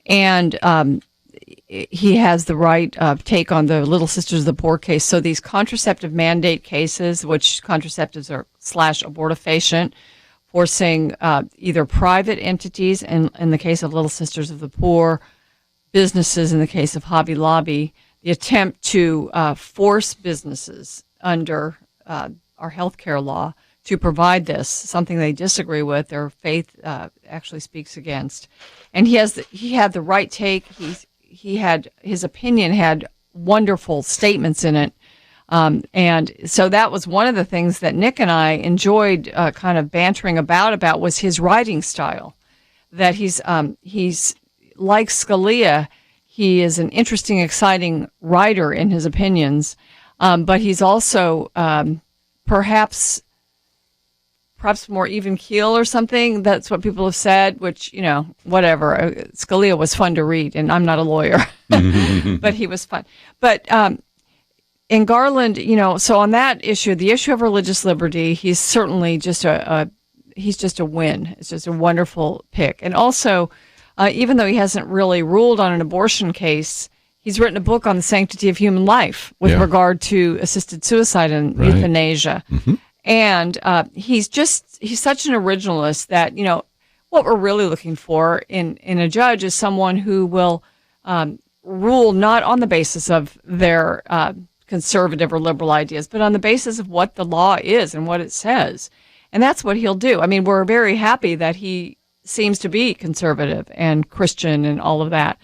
and he has the right take on the Little Sisters of the Poor case. So these contraceptive mandate cases, which contraceptives are / abortifacient, forcing either private entities, in the case of Little Sisters of the Poor, businesses in the case of Hobby Lobby, the attempt to force businesses under our healthcare law to provide this, something they disagree with, their faith actually speaks against. And he had the right take. His opinion had wonderful statements in it. And so that was one of the things that Nick and I enjoyed kind of bantering about was his writing style. That he's like Scalia, he is an interesting, exciting writer in his opinions. But he's also perhaps more even keel or something. That's what people have said, which, whatever. Scalia was fun to read, and I'm not a lawyer, but he was fun. But in Garland, so on that issue, the issue of religious liberty, he's certainly just he's just a win. It's just a wonderful pick. And also, even though he hasn't really ruled on an abortion case, he's written a book on the sanctity of human life with regard to assisted suicide and euthanasia. And he's such an originalist that, what we're really looking for in a judge is someone who will rule not on the basis of their conservative or liberal ideas, but on the basis of what the law is and what it says. And that's what he'll do. I mean, we're very happy that he seems to be conservative and Christian and all of that.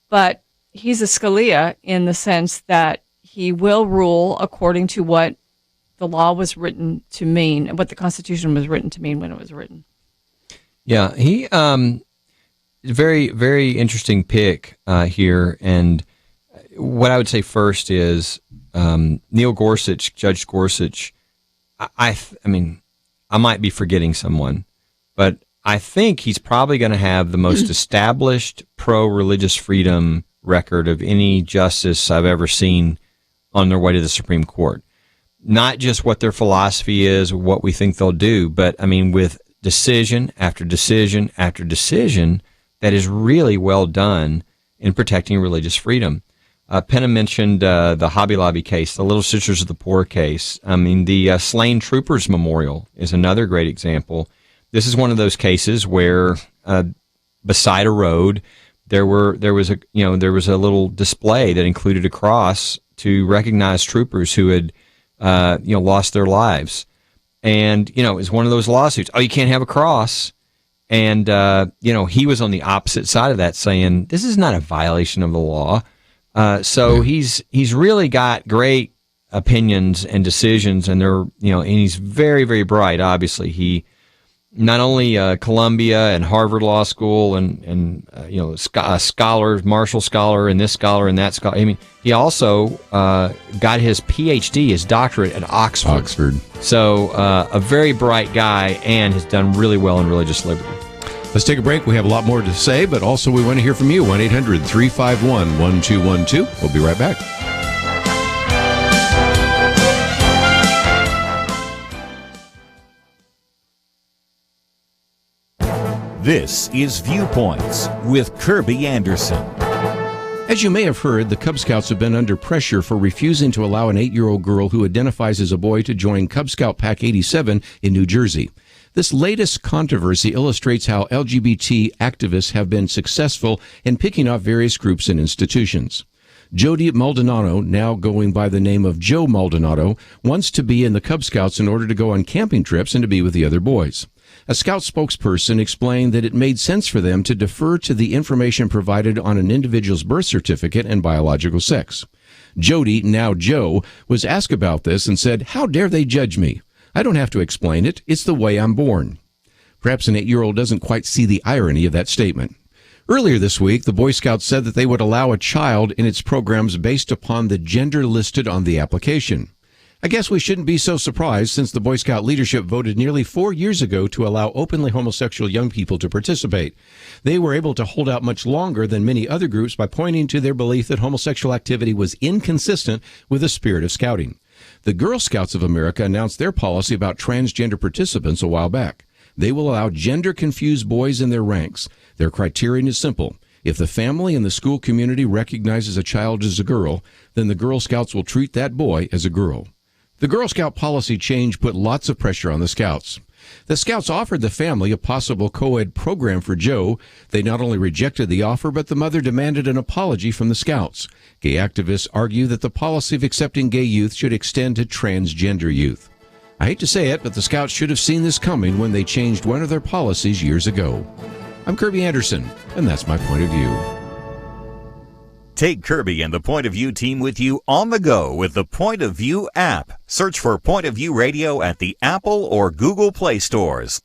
But he's a Scalia in the sense that he will rule according to what the law was written to mean, and what the Constitution was written to mean when it was written. Yeah, he very, very interesting pick here. And what I would say first is Neil Gorsuch, Judge Gorsuch. I mean, I might be forgetting someone, but I think he's probably going to have the most established pro-religious freedom record of any justice I've ever seen on their way to the Supreme Court. Not just what their philosophy is, or what we think they'll do, but I mean, with decision after decision after decision, that is really well done in protecting religious freedom. Penna mentioned the Hobby Lobby case, the Little Sisters of the Poor case. I mean, the Slain Troopers Memorial is another great example. This is one of those cases where beside a road, there was a little display that included a cross to recognize troopers who had lost their lives. And it was one of those lawsuits. Oh, you can't have a cross. And he was on the opposite side of that, saying this is not a violation of the law. So he's really got great opinions and decisions, and and he's very, very bright. Obviously, he not only Columbia and Harvard Law School and a scholar, Marshall Scholar, and this scholar and that scholar. I mean, he also got his PhD, his doctorate at Oxford. So a very bright guy, and has done really well in religious liberty. Let's take a break. We have a lot more to say, but also we want to hear from you. 1-800-351-1212. We'll be right back. This is Viewpoints with Kerby Anderson. As you may have heard, the Cub Scouts have been under pressure for refusing to allow an 8-year-old girl who identifies as a boy to join Cub Scout Pack 87 in New Jersey. This latest controversy illustrates how LGBT activists have been successful in picking off various groups and institutions. Jody Maldonado, now going by the name of Joe Maldonado, wants to be in the Cub Scouts in order to go on camping trips and to be with the other boys. A Scout spokesperson explained that it made sense for them to defer to the information provided on an individual's birth certificate and biological sex. Jody, now Joe, was asked about this and said, "How dare they judge me? I don't have to explain it. It's the way I'm born." Perhaps an 8-year-old doesn't quite see the irony of that statement. Earlier this week, the Boy Scouts said that they would allow a child in its programs based upon the gender listed on the application. I guess we shouldn't be so surprised, since the Boy Scout leadership voted nearly 4 years ago to allow openly homosexual young people to participate. They were able to hold out much longer than many other groups by pointing to their belief that homosexual activity was inconsistent with the spirit of Scouting. The Girl Scouts of America announced their policy about transgender participants a while back. They will allow gender-confused boys in their ranks. Their criterion is simple. If the family and the school community recognizes a child as a girl, then the Girl Scouts will treat that boy as a girl. The Girl Scout policy change put lots of pressure on the Scouts. The Scouts offered the family a possible co-ed program for Joe. They not only rejected the offer, but the mother demanded an apology from the Scouts. Gay activists argue that the policy of accepting gay youth should extend to transgender youth. I hate to say it, but the Scouts should have seen this coming when they changed one of their policies years ago. I'm Kerby Anderson, and that's my point of view. Take Kerby and the Point of View team with you on the go with the Point of View app. Search for Point of View Radio at the Apple or Google Play stores.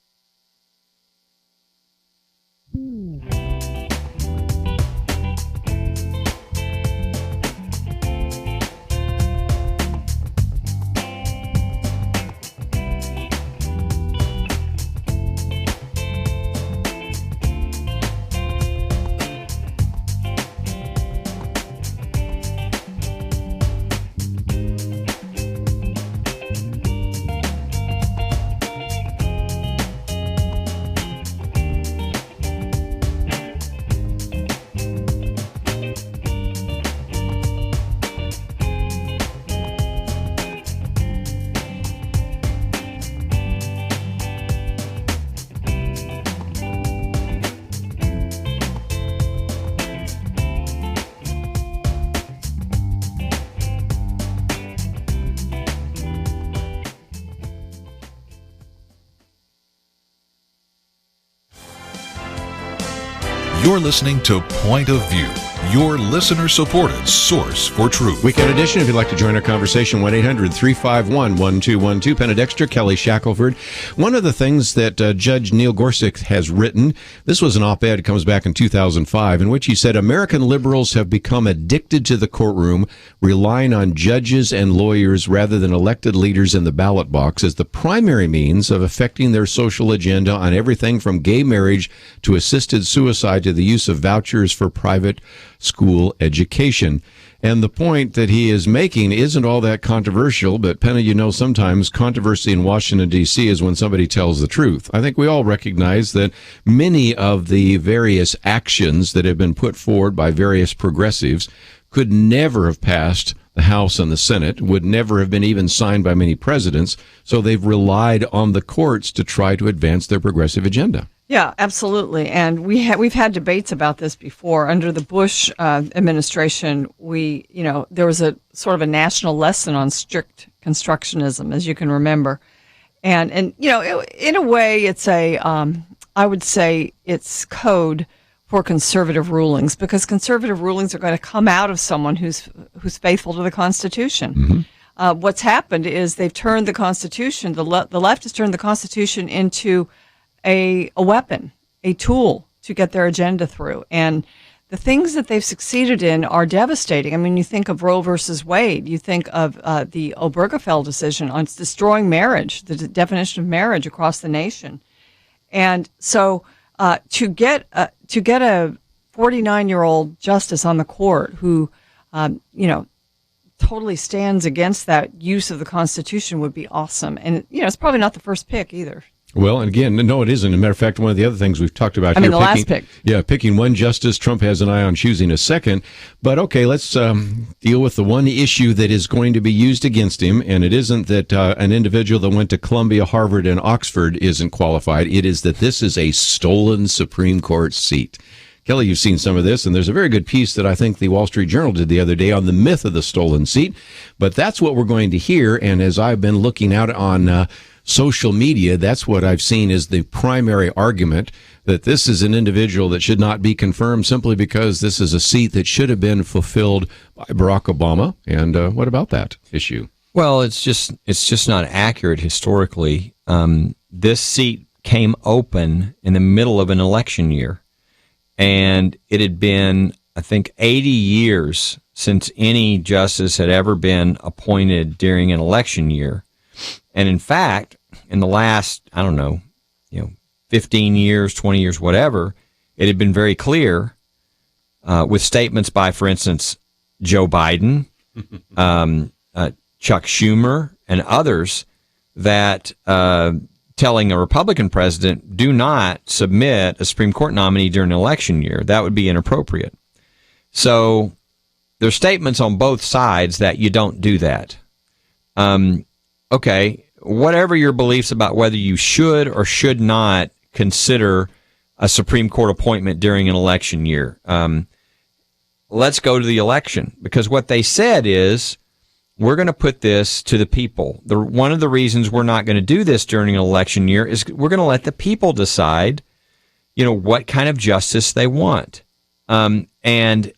You're listening to Point of View, your listener-supported source for truth. Weekend edition, if you'd like to join our conversation, 1-800-351-1212. Penna, Dexter, Kelly, Shackleford. One of the things that Judge Neil Gorsuch has written, this was an op-ed, comes back in 2005, in which he said, American liberals have become addicted to the courtroom, relying on judges and lawyers rather than elected leaders in the ballot box as the primary means of affecting their social agenda on everything from gay marriage to assisted suicide to the use of vouchers for private school education. And the point that he is making isn't all that controversial, but Penna, you know, sometimes controversy in Washington, D.C. is when somebody tells the truth. I think we all recognize that many of the various actions that have been put forward by various progressives could never have passed the House and the Senate, would never have been even signed by many presidents, so they've relied on the courts to try to advance their progressive agenda. Yeah, absolutely. And we've had debates about this before. Under the Bush administration, there was a sort of a national lesson on strict constructionism, as you can remember. And in a way, it's I would say it's code for conservative rulings, because conservative rulings are going to come out of someone who's faithful to the Constitution. Mm-hmm. What's happened is they've turned the Constitution, the left has turned the Constitution into a weapon, a tool to get their agenda through. And the things that they've succeeded in are devastating. I mean, you think of Roe versus Wade, you think of the Obergefell decision on destroying marriage, the definition of marriage across the nation. And so to get a 49-year-old justice on the court who, totally stands against that use of the Constitution would be awesome. And, it's probably not the first pick either. Well, and again, no, it isn't. As a matter of fact, one of the other things we've talked about the last pick. Yeah, picking one justice. Trump has an eye on choosing a second. But okay, let's deal with the one issue that is going to be used against him. And it isn't that an individual that went to Columbia, Harvard, and Oxford isn't qualified. It is that this is a stolen Supreme Court seat. Kelly, you've seen some of this, and there's a very good piece that I think the Wall Street Journal did the other day on the myth of the stolen seat. But that's what we're going to hear. And as I've been looking out on social media, that's what I've seen as the primary argument, that this is an individual that should not be confirmed simply because this is a seat that should have been fulfilled by Barack Obama. And what about that issue? Well, it's just not accurate historically. This seat came open in the middle of an election year, and it had been, I think, 80 years since any justice had ever been appointed during an election year. And in fact, in the last, 15 years, 20 years, whatever, it had been very clear with statements by, for instance, Joe Biden, Chuck Schumer, and others that telling a Republican president, do not submit a Supreme Court nominee during an election year. That would be inappropriate. So there's statements on both sides that you don't do that. Okay, whatever your beliefs about whether you should or should not consider a Supreme Court appointment during an election year, let's go to the election, because what they said is, we're going to put this to the people. One of the reasons we're not going to do this during an election year is we're going to let the people decide, what kind of justice they want. And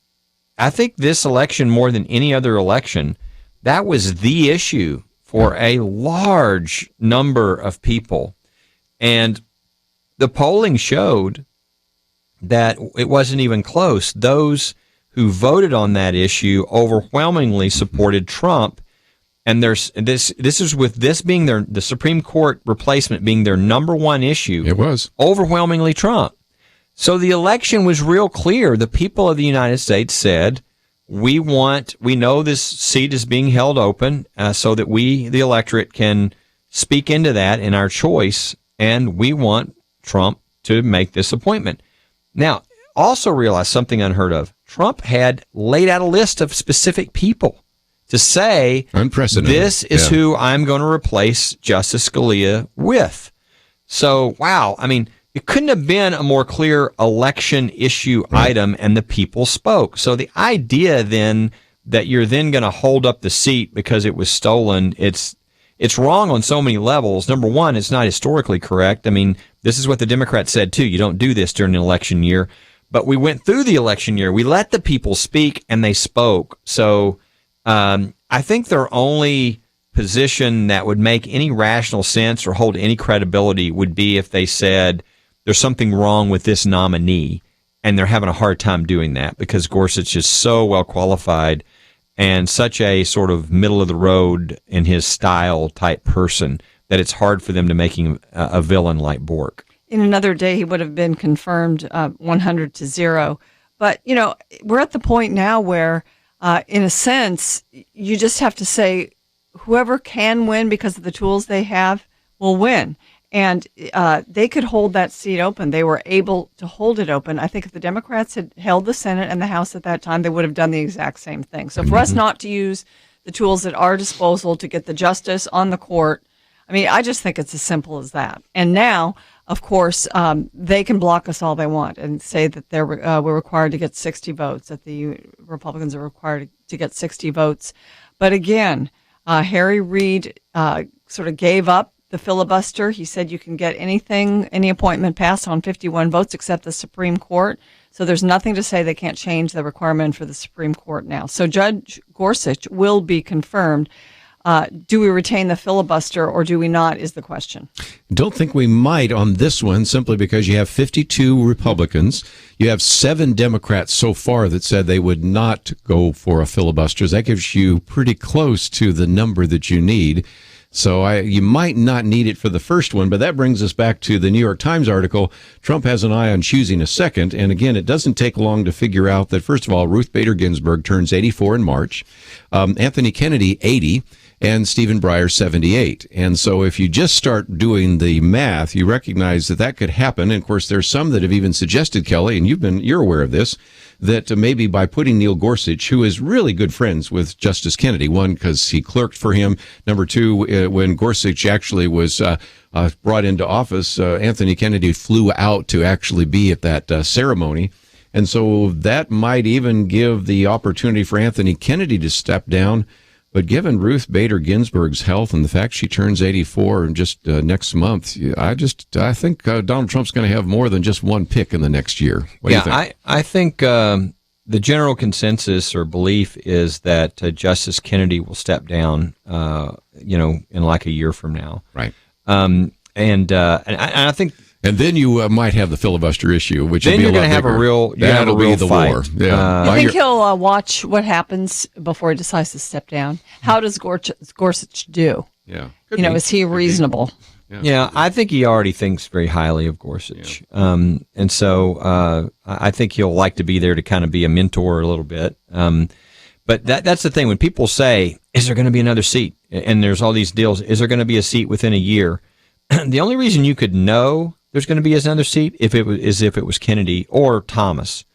I think this election, more than any other election, that was the issue for a large number of people. And the polling showed that it wasn't even close. Those who voted on that issue overwhelmingly supported Trump. And this is with this being the Supreme Court replacement being their number one issue. It was overwhelmingly Trump. So the election was real clear. The people of the United States said, we know this seat is being held open so that we, the electorate, can speak into that in our choice, and we want Trump to make this appointment. Now, also realize something unheard of. Trump had laid out a list of specific people to say, unprecedented, this is who I'm going to replace Justice Scalia with. So, wow. I mean, it couldn't have been a more clear election issue item, and the people spoke. So the idea then that you're then going to hold up the seat because it was stolen, it's wrong on so many levels. Number one, it's not historically correct. I mean, this is what the Democrats said, too. You don't do this during an election year. But we went through the election year. We let the people speak, and they spoke. So I think their only position that would make any rational sense or hold any credibility would be if they said, there's something wrong with this nominee, and they're having a hard time doing that because Gorsuch is so well qualified and such a sort of middle of the road in his style type person that it's hard for them to make him a villain like Bork. In another day, he would have been confirmed 100-0. But, we're at the point now where, in a sense, you just have to say whoever can win because of the tools they have will win. And they could hold that seat open. They were able to hold it open. I think if the Democrats had held the Senate and the House at that time, they would have done the exact same thing. So for us not to use the tools at our disposal to get the justice on the court, I just think it's as simple as that. And now, of course, they can block us all they want and say that we're required to get 60 votes, that the Republicans are required to get 60 votes. But again, Harry Reid sort of gave up the filibuster. He said you can get any appointment passed on 51 votes except the Supreme Court. So there's nothing to say they can't change the requirement for the Supreme Court now. So Judge Gorsuch will be confirmed. Do we retain the filibuster or do we not is the question. Don't think we might on this one simply because you have 52 Republicans. You have 7 Democrats so far that said they would not go for a filibuster. That gives you pretty close to the number that you need. So you might not need it for the first one, but that brings us back to the New York Times article. Trump has an eye on choosing a second. And again, it doesn't take long to figure out that, first of all, Ruth Bader Ginsburg turns 84 in March. Anthony Kennedy, 80. and Stephen Breyer 78. And so if you just start doing the math, you recognize that that could happen. And of course, there's some that have even suggested, Kelly, and you're aware of this, that maybe by putting Neil Gorsuch, who is really good friends with Justice Kennedy, one, because he clerked for him, number two, when Gorsuch actually was brought into office, Anthony Kennedy flew out to actually be at that ceremony. And so that might even give the opportunity for Anthony Kennedy to step down. But given Ruth Bader Ginsburg's health and the fact she turns 84 in just next month, I think Donald Trump's going to have more than just one pick in the next year. What do you think? I think the general consensus or belief is that Justice Kennedy will step down, in like a year from now. Right. And I think. And then you might have the filibuster issue, which then would be you're going to have a real. That'll be the fight. war. Yeah. I think he'll watch what happens before he decides to step down. How does Gorsuch do? Yeah. Is he reasonable? Yeah, I think he already thinks very highly of Gorsuch. Yeah. And so I think he'll like to be there to kind of be a mentor a little bit. But that's the thing. When people say, is there going to be another seat? And there's all these deals. Is there going to be a seat within a year? The only reason you could know there's going to be another seat if it was Kennedy or Thomas,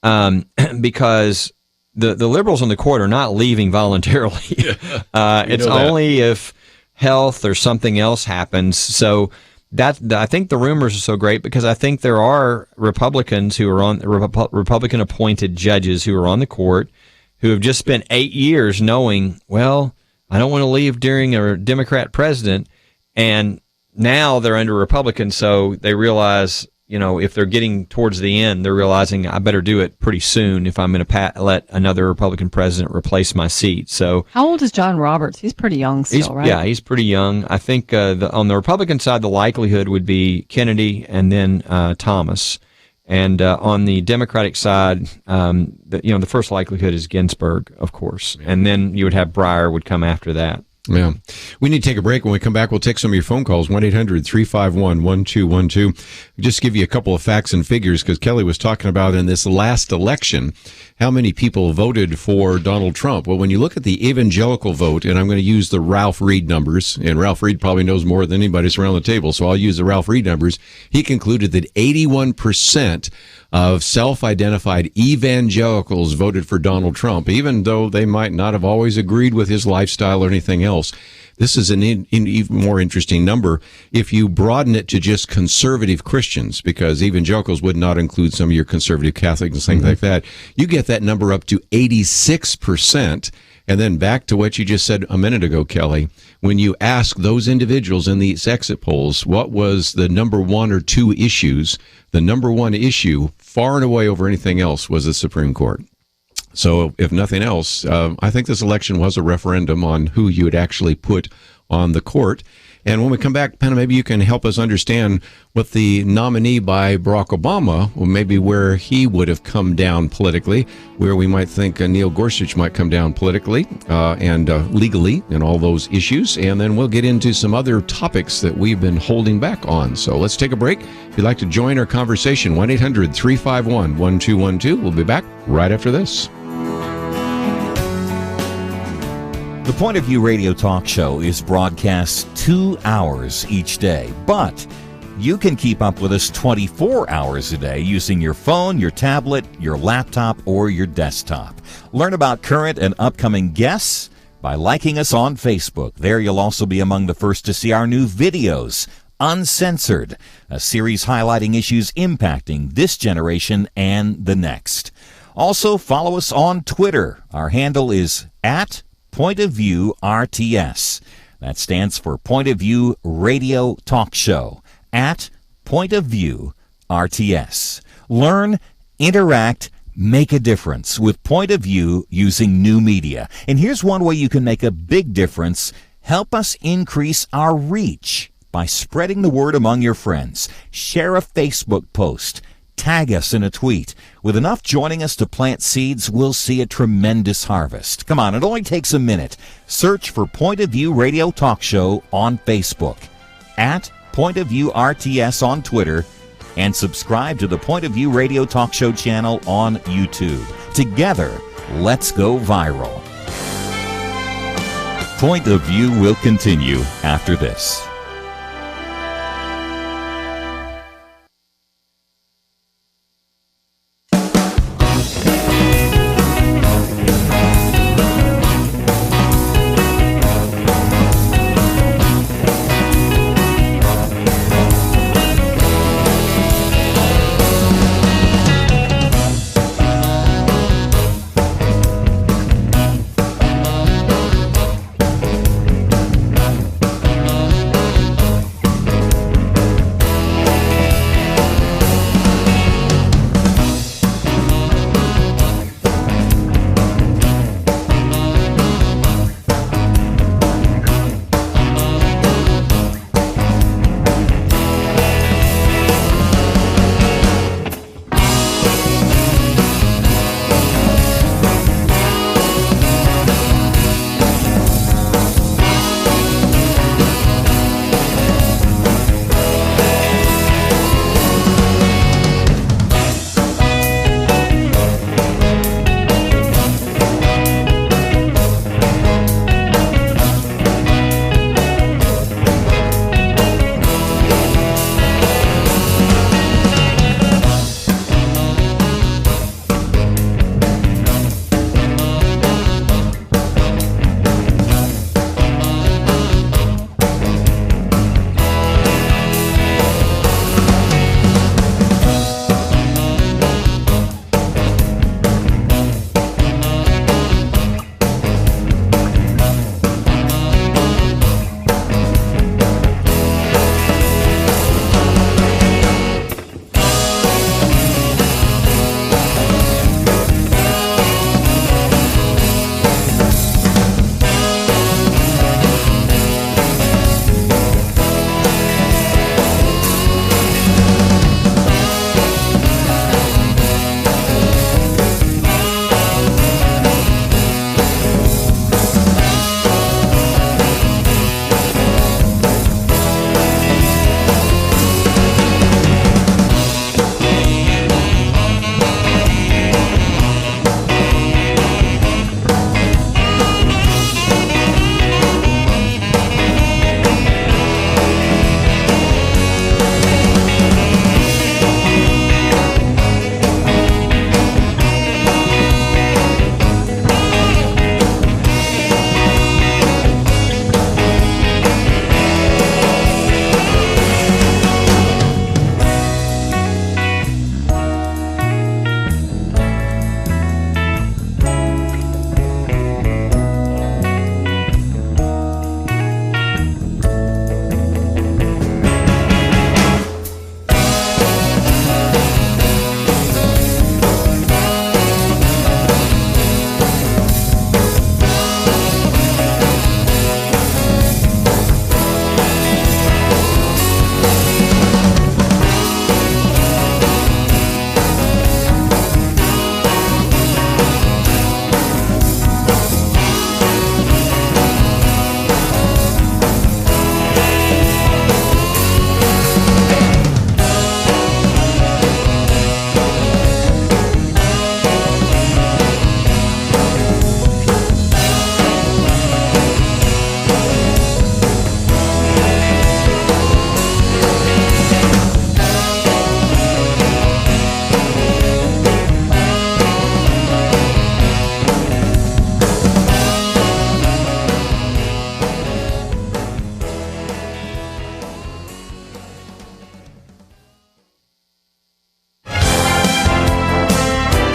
because the liberals on the court are not leaving voluntarily. It's only if health or something else happens. So I think the rumors are so great because I think there are Republicans who are on Republican appointed judges who are on the court who have just spent 8 years knowing, well, I don't want to leave during a Democrat president, and now they're under Republican, so they realize, if they're getting towards the end, they're realizing I better do it pretty soon if I'm going to let another Republican president replace my seat. So, how old is John Roberts? He's pretty young still, right? Yeah, he's pretty young. I think on the Republican side, the likelihood would be Kennedy and then Thomas. And on the Democratic side, the first likelihood is Ginsburg, of course. And then you would have Breyer would come after that. Yeah. We need to take a break. When we come back, we'll take some of your phone calls, 1-800-351-1212. Just give you a couple of facts and figures because Kelly was talking about in this last election, how many people voted for Donald Trump. Well, when you look at the evangelical vote, and I'm going to use the Ralph Reed numbers, and Ralph Reed probably knows more than anybody that's around the table, so I'll use the Ralph Reed numbers. He concluded that 81% of self-identified evangelicals voted for Donald Trump, even though they might not have always agreed with his lifestyle or anything else. This is an even more interesting number if you broaden it to just conservative Christians, because evangelicals would not include some of your conservative Catholics and things like that. You get that number up to 86%. And then back to what you just said a minute ago, Kelly, when you ask those individuals in these exit polls, what was the number one or two issues, the number one issue far and away over anything else was the Supreme Court. So if nothing else, I think this election was a referendum on who you would actually put on the court. And when we come back, Penna, maybe you can help us understand what the nominee by Barack Obama, well, maybe where he would have come down politically, where we might think Neil Gorsuch might come down politically and legally and all those issues. And then we'll get into some other topics that we've been holding back on. So let's take a break. If you'd like to join our conversation, 1-800-351-1212. We'll be back right after this. The Point of View radio talk show is broadcast 2 hours each day, but you can keep up with us 24 hours a day using your phone, your tablet, your laptop, or your desktop. Learn about current and upcoming guests by liking us on Facebook. There you'll also be among the first to see our new videos, Uncensored, a series highlighting issues impacting this generation and the next. Also, follow us on Twitter. Our handle is @Point of View RTS. That stands for Point of View Radio Talk Show. @Point of View RTS. Learn, interact, make a difference with Point of View using new media. And here's one way you can make a big difference. Help us increase our reach by spreading the word among your friends. Share a Facebook post. Tag us in a tweet. With enough joining us to plant seeds, we'll see a tremendous harvest. Come on, it only takes a minute. Search for Point of View Radio Talk Show on Facebook, @Point of View RTS on Twitter, and subscribe to the Point of View Radio Talk Show channel on YouTube. Together, let's go viral. Point of View will continue after this.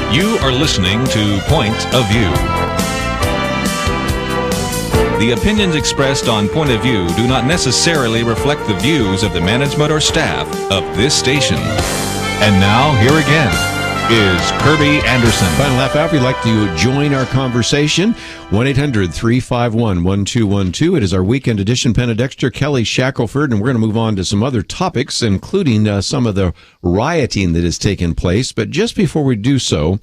You are listening to Point of View. The opinions expressed on Point of View do not necessarily reflect the views of the management or staff of this station. And now, here again is Kerby Anderson. Final half hour, if you'd like to join our conversation, 1-800-351-1212. It is our weekend edition. Penna, Dexter, Kelly, Shackleford, and we're going to move on to some other topics, including some of the rioting that has taken place. But just before we do so,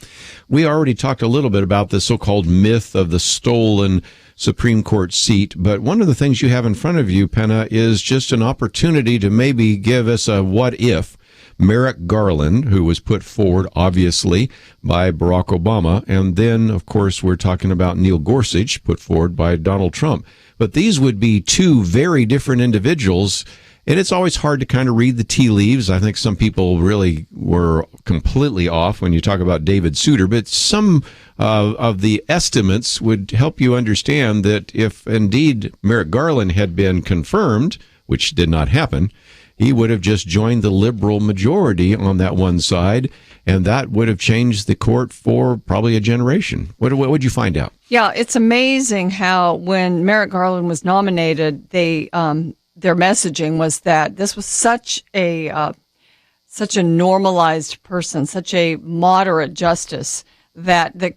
we already talked a little bit about the so-called myth of the stolen Supreme Court seat. But one of the things you have in front of you, Penna, is just an opportunity to maybe give us a what if. Merrick Garland, who was put forward, obviously, by Barack Obama. And then, of course, we're talking about Neil Gorsuch, put forward by Donald Trump. But these would be two very different individuals. And it's always hard to kind of read the tea leaves. I think some people really were completely off when you talk about David Souter, but some of the estimates would help you understand that if indeed Merrick Garland had been confirmed, which did not happen, he would have just joined the liberal majority on that one side, and that would have changed the court for probably a generation. What would you find out? Yeah, it's amazing how when Merrick Garland was nominated, their messaging was that this was such a normalized person, such a moderate justice that the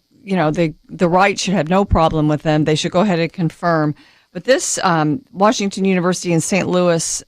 right should have no problem with them. They should go ahead and confirm. But this Washington University in St. Louis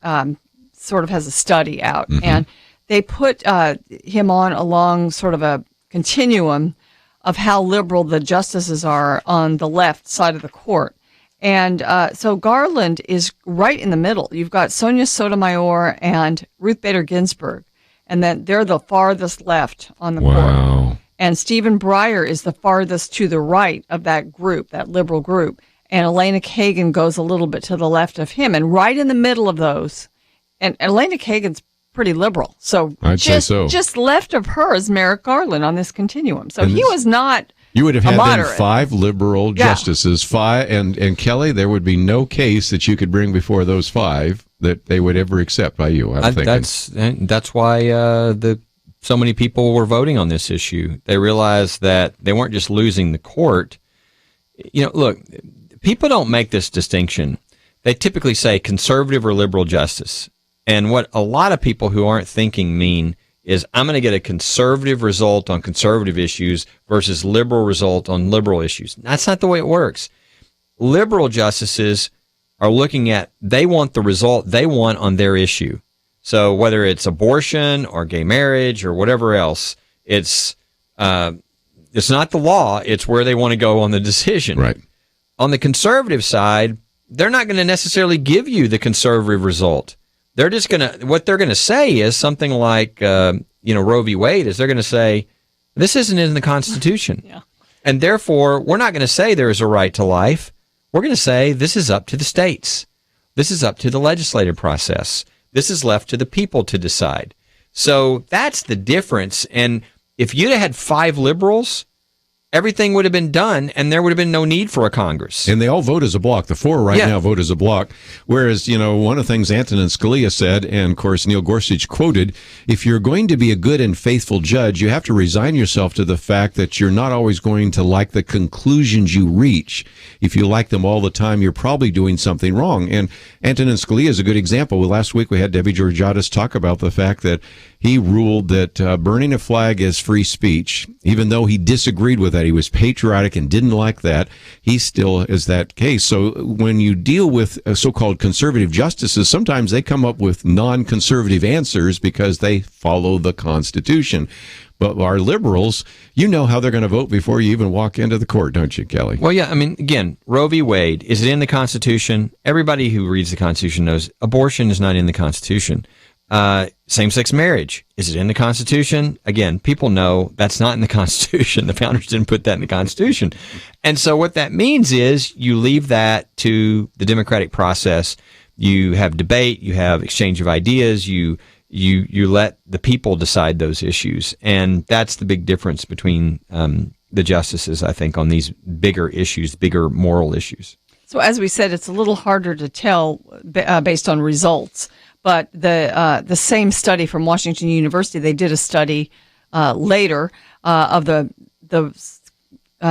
sort of has a study out, and they put him on along sort of a continuum of how liberal the justices are on the left side of the court. And so Garland is right in the middle. You've got Sonia Sotomayor and Ruth Bader Ginsburg, and then they're the farthest left on the court. And Stephen Breyer is the farthest to the right of that group, that liberal group. And Elena Kagan goes a little bit to the left of him. And right in the middle of those, and Elena Kagan's pretty liberal. So I'd say so. Just left of her is Merrick Garland on this continuum. So he was not... You would have had then moderate. 5 liberal justices, 5, and Kelly, there would be no case that you could bring before those 5 that they would ever accept by you, I'm thinking. That's why so many people were voting on this issue. They realized that they weren't just losing the court. Look, people don't make this distinction. They typically say conservative or liberal justice. And what a lot of people who aren't thinking mean is I'm going to get a conservative result on conservative issues versus liberal result on liberal issues. That's not the way it works. Liberal justices are looking at, they want the result they want on their issue. So whether it's abortion or gay marriage or whatever else, it's not the law, it's where they want to go on the decision. Right. On the conservative side, they're not going to necessarily give you the conservative result. They're just what they're going to say is something like, Roe v. Wade, is they're going to say, this isn't in the Constitution. Yeah. And therefore, we're not going to say there is a right to life. We're going to say this is up to the states. This is up to the legislative process. This is left to the people to decide. So that's the difference. And if you'd have had 5 liberals, everything would have been done, and there would have been no need for a Congress. And they all vote as a block. The 4 now vote as a block. Whereas, one of the things Antonin Scalia said, and of course Neil Gorsuch quoted, if you're going to be a good and faithful judge, you have to resign yourself to the fact that you're not always going to like the conclusions you reach. If you like them all the time, you're probably doing something wrong. And Antonin Scalia is a good example. Last week we had Debbie Georgiadis talk about the fact that he ruled that burning a flag is free speech. Even though he disagreed with that, he was patriotic and didn't like that, he still is that case. So when you deal with so-called conservative justices, sometimes they come up with non-conservative answers because they follow the Constitution. But our liberals, you know how they're going to vote before you even walk into the court, don't you, Kelly? Well, yeah, I mean, again, Roe v. Wade, is it in the Constitution? Everybody who reads the Constitution knows abortion is not in the Constitution. Same-sex marriage, is it in the Constitution? Again, people know that's not in the Constitution. The founders didn't put that in the Constitution. And so what that means is you leave that to the democratic process. You have debate, you have exchange of ideas, you let the people decide those issues. And that's the big difference between the justices, I think, on these bigger issues, bigger moral issues. So as we said, it's a little harder to tell based on results. But the same study from Washington University, they did a study later of the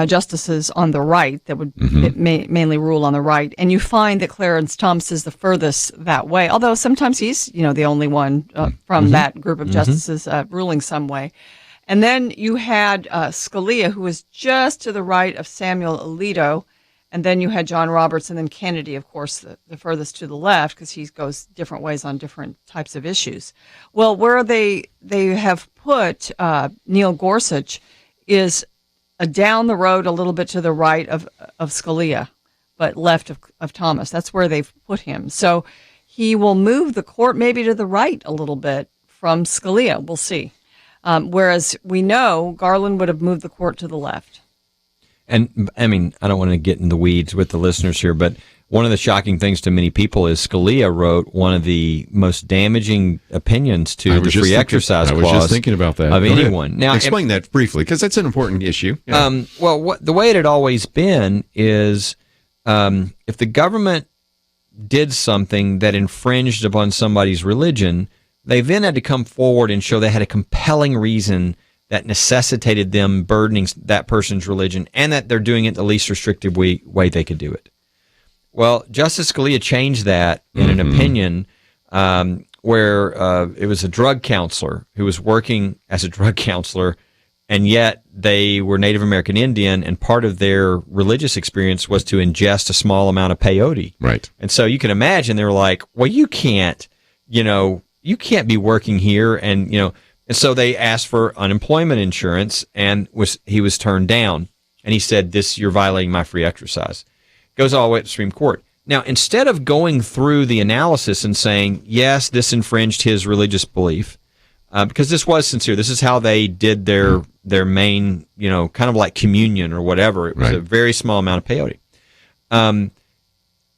justices on the right that would mainly rule on the right, and you find that Clarence Thomas is the furthest that way. Although sometimes he's the only one from that group of justices ruling some way. And then you had Scalia, who was just to the right of Samuel Alito. And then you had John Roberts, and then Kennedy, of course, the furthest to the left, because he goes different ways on different types of issues. Well, where they have put Neil Gorsuch is down the road a little bit to the right of Scalia, but left of Thomas. That's where they've put him. So he will move the court maybe to the right a little bit from Scalia. We'll see. Whereas we know Garland would have moved the court to the left. And I mean, I don't want to get in the weeds with the listeners here, but one of the shocking things to many people is Scalia wrote one of the most damaging opinions to the free exercise clause. I was just thinking about that. Of Go anyone. ahead. Now, explain that briefly, because that's an important issue. Yeah. The way it had always been is if the government did something that infringed upon somebody's religion, they then had to come forward and show they had a compelling reason that necessitated them burdening that person's religion and that they're doing it the least restrictive way they could do it. Well, Justice Scalia changed that in an opinion where it was a drug counselor who was working as a drug counselor, and yet they were Native American Indian, and part of their religious experience was to ingest a small amount of peyote. Right. And so you can imagine they were like, well, you can't be working here, and so they asked for unemployment insurance, and he was turned down, and he said, you're violating my free exercise. Goes all the way to the Supreme Court. Now, instead of going through the analysis and saying, yes, this infringed his religious belief, because this was sincere, this is how they did their main, kind of like communion or whatever. It was a very small amount of peyote.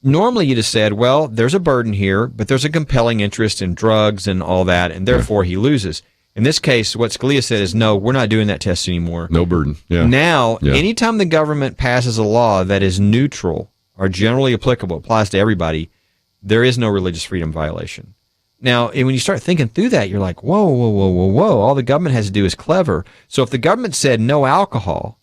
Normally you'd have said, well, there's a burden here, but there's a compelling interest in drugs and all that, and therefore he loses. In this case, what Scalia said is, no, we're not doing that test anymore. No burden. Yeah. Now, anytime the government passes a law that is neutral or generally applicable, applies to everybody, there is no religious freedom violation. Now, when you start thinking through that, you're like, whoa. All the government has to do is clever. So if the government said no alcohol,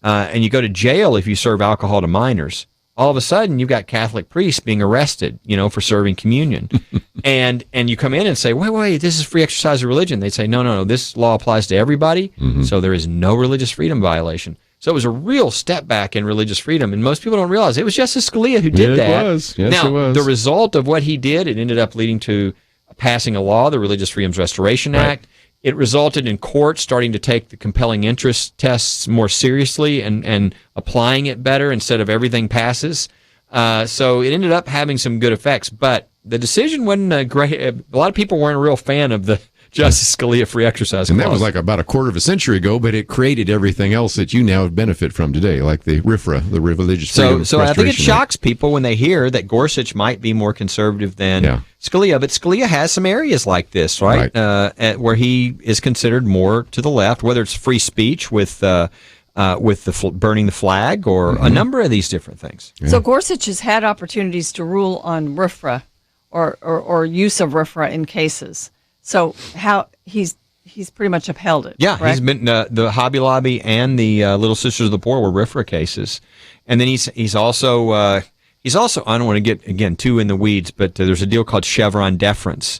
and you go to jail if you serve alcohol to minors, all of a sudden you've got Catholic priests being arrested, for serving communion. and you come in and say, wait, this is free exercise of religion. They say, no, this law applies to everybody, so there is no religious freedom violation. So it was a real step back in religious freedom, and most people don't realize it was Justice Scalia who did that. It was. Yes, now, it was. The result of what he did, it ended up leading to passing a law, the Religious Freedoms Restoration Act. It resulted in courts starting to take the compelling interest tests more seriously and applying it better instead of everything passes. So it ended up having some good effects, but the decision wasn't great. A lot of people weren't a real fan of the Justice Scalia free exercise clause. And that was like about a quarter of a century ago, but it created everything else that you now benefit from today, like the RFRA, the Religious Freedom Restoration So I think it shocks Act. people when they hear that Gorsuch might be more conservative than Scalia, but Scalia has some areas like this, right? Where he is considered more to the left, whether it's free speech with the burning the flag or a number of these different things. So Gorsuch has had opportunities to rule on RFRA or use of RFRA in cases. So how he's pretty much upheld it. Yeah, right? he's been the Hobby Lobby and the Little Sisters of the Poor were RFRA cases, and then he's also I don't want to get again too in the weeds, but there's a deal called Chevron deference,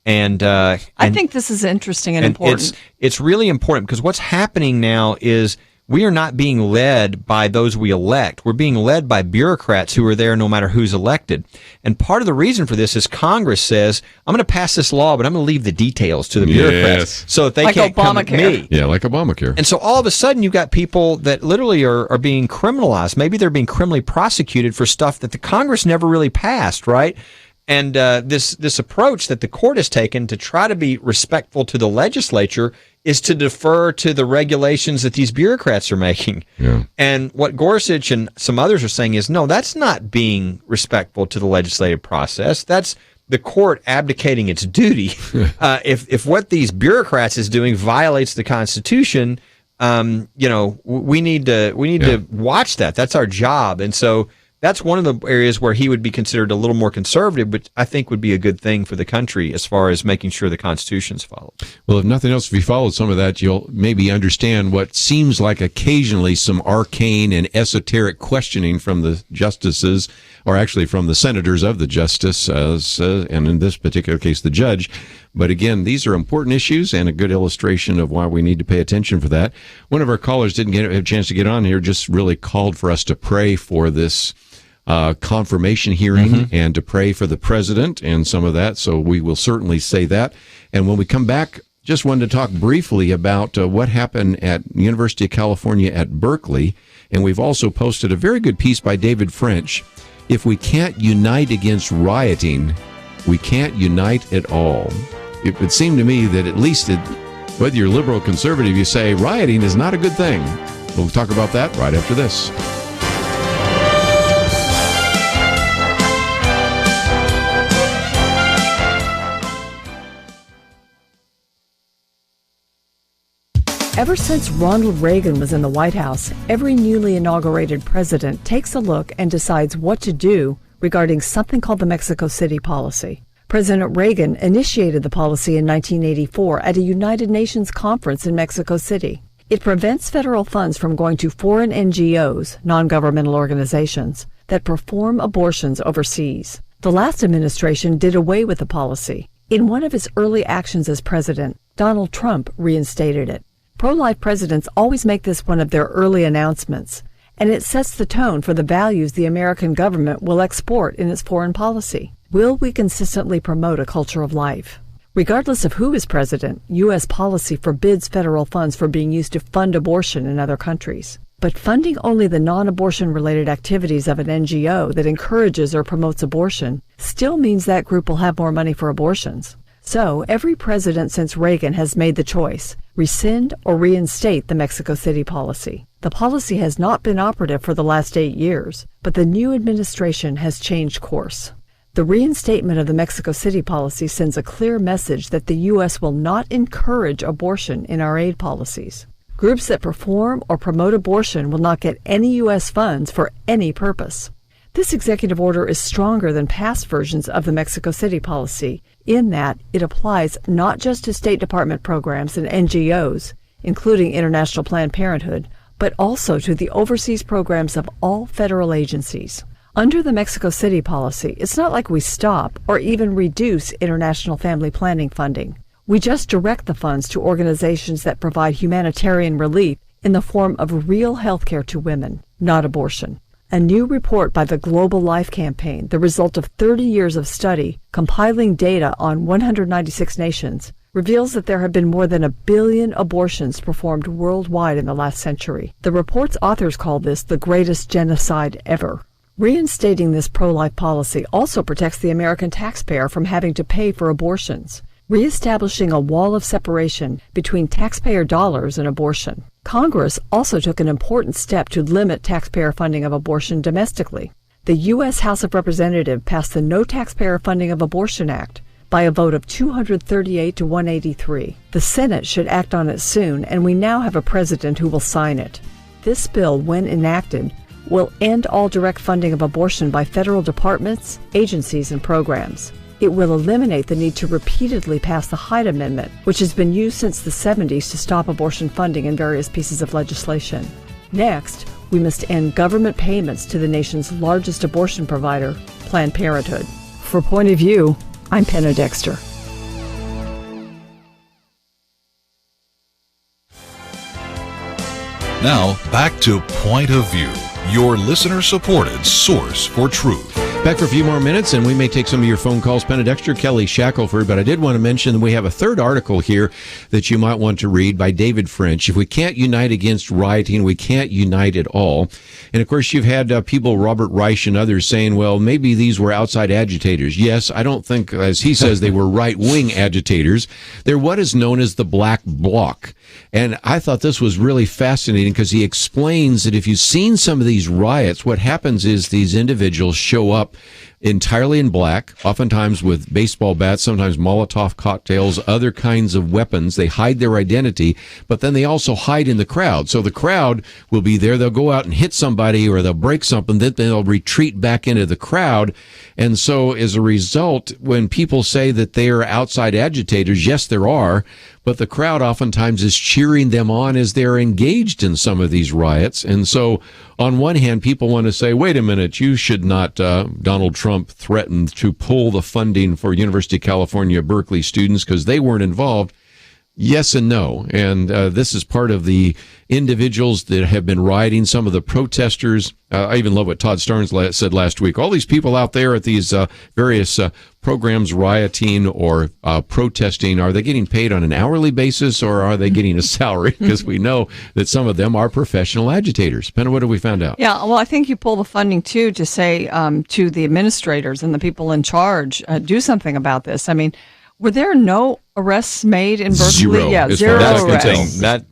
and I think this is interesting and important. It's really important because what's happening now is we are not being led by those we elect. We're being led by bureaucrats who are there no matter who's elected. And part of the reason for this is Congress says, I'm going to pass this law, but I'm going to leave the details to the bureaucrats so that they can't come at me. Yeah, like Obamacare. And so all of a sudden you've got people that literally are being criminalized. Maybe they're being criminally prosecuted for stuff that the Congress never really passed, right? And this approach that the court has taken to try to be respectful to the legislature is to defer to the regulations that these bureaucrats are making. Yeah. And what Gorsuch and some others are saying is, no, that's not being respectful to the legislative process. That's the court abdicating its duty. If what these bureaucrats is doing violates the Constitution, we need to watch that. That's our job. And so that's one of the areas where he would be considered a little more conservative, but I think would be a good thing for the country as far as making sure the Constitution's followed. Well, if nothing else, if you followed some of that, you'll maybe understand what seems like occasionally some arcane and esoteric questioning from the justices, or actually from the senators of the justice, and in this particular case, the judge. But again, these are important issues and a good illustration of why we need to pay attention for that. One of our callers didn't have a chance to get on here, just really called for us to pray for this confirmation hearing and to pray for the president and some of that. So we will certainly say that. And when we come back, just wanted to talk briefly about what happened at University of California at Berkeley. And we've also posted a very good piece by David French. If we can't unite against rioting, we can't unite at all. it would seem to me that at least whether you're liberal or conservative, you say rioting is not a good thing. We'll talk about that right after this. Ever since Ronald Reagan was in the White House, every newly inaugurated president takes a look and decides what to do regarding something called the Mexico City policy. President Reagan initiated the policy in 1984 at a United Nations conference in Mexico City. It prevents federal funds from going to foreign NGOs, non-governmental organizations, that perform abortions overseas. The last administration did away with the policy. In one of his early actions as president, Donald Trump reinstated it. Pro-life presidents always make this one of their early announcements, and it sets the tone for the values the American government will export in its foreign policy. Will we consistently promote a culture of life? Regardless of who is president, U.S. policy forbids federal funds from being used to fund abortion in other countries. But funding only the non-abortion related activities of an NGO that encourages or promotes abortion still means that group will have more money for abortions. So, every president since Reagan has made the choice: rescind or reinstate the Mexico City policy. The policy has not been operative for the last 8 years, but the new administration has changed course. The reinstatement of the Mexico City policy sends a clear message that the U.S. will not encourage abortion in our aid policies. Groups that perform or promote abortion will not get any U.S. funds for any purpose. This executive order is stronger than past versions of the Mexico City policy in that it applies not just to State Department programs and NGOs, including International Planned Parenthood, but also to the overseas programs of all federal agencies. Under the Mexico City policy, it's not like we stop or even reduce international family planning funding. We just direct the funds to organizations that provide humanitarian relief in the form of real health care to women, not abortion. A new report by the Global Life Campaign, the result of 30 years of study, compiling data on 196 nations, reveals that there have been more than 1 billion abortions performed worldwide in the last century. The report's authors call this the greatest genocide ever. Reinstating this pro-life policy also protects the American taxpayer from having to pay for abortions, reestablishing a wall of separation between taxpayer dollars and abortion. Congress also took an important step to limit taxpayer funding of abortion domestically. The U.S. House of Representatives passed the No Taxpayer Funding of Abortion Act by a vote of 238 to 183. The Senate should act on it soon, and we now have a president who will sign it. This bill, when enacted, will end all direct funding of abortion by federal departments, agencies, and programs. It will eliminate the need to repeatedly pass the Hyde Amendment, which has been used since the 70s to stop abortion funding in various pieces of legislation. Next, we must end government payments to the nation's largest abortion provider, Planned Parenthood. For Point of View, I'm Penna Dexter. Now, back to Point of View, your listener-supported source for truth. Back for a few more minutes, and we may take some of your phone calls. Penna Dexter, Kelly Shackleford, but I did want to mention that we have a third article here that you might want to read by David French. If we can't unite against rioting, we can't unite at all. And of course, you've had people, Robert Reich and others, saying, well, maybe these were outside agitators. Yes, I don't think, as he says, they were right-wing agitators. They're what is known as the Black Bloc. And I thought this was really fascinating because he explains that if you've seen some of these riots, what happens is these individuals show up entirely in black, oftentimes with baseball bats, sometimes Molotov cocktails, other kinds of weapons. They hide their identity, but then they also hide in the crowd. So the crowd will be there. They'll go out and hit somebody or they'll break something, then they'll retreat back into the crowd. And so as a result, when people say that they are outside agitators, yes, there are, but the crowd oftentimes is cheering them on as they're engaged in some of these riots. And so on one hand, people want to say, wait a minute, you should not, Donald Trump threatened to pull the funding for University of California, Berkeley students because they weren't involved. Yes and no. And this is part of the individuals that have been rioting, some of the protesters. I even love what Todd Starnes said last week. All these people out there at these various programs rioting or protesting, are they getting paid on an hourly basis or are they getting a salary? Because we know that some of them are professional agitators. Penna, what have we found out? Yeah, well, I think you pull the funding, too, to say to the administrators and the people in charge, do something about this. I mean, were there no arrests made in Berkeley? Zero. Yeah, As zero far as I can arrests. tell.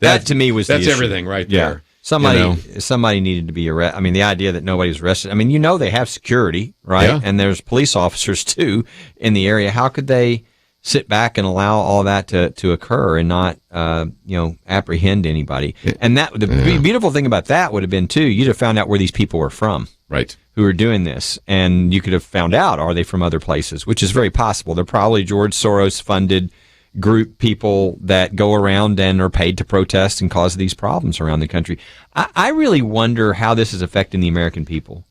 That to me was the that's issue. everything right Yeah. there. Somebody needed to be arrested. I mean, the idea that nobody was arrested. I mean, they have security, right? Yeah. And there's police officers too in the area. How could they sit back and allow all that to occur and not apprehend anybody? And that the beautiful thing about that would have been too, you'd have found out where these people were from, right? Who were doing this, and you could have found out, are they from other places, which is very possible. They're probably George Soros funded group people that go around and are paid to protest and cause these problems around the country. I really wonder how this is affecting the American people.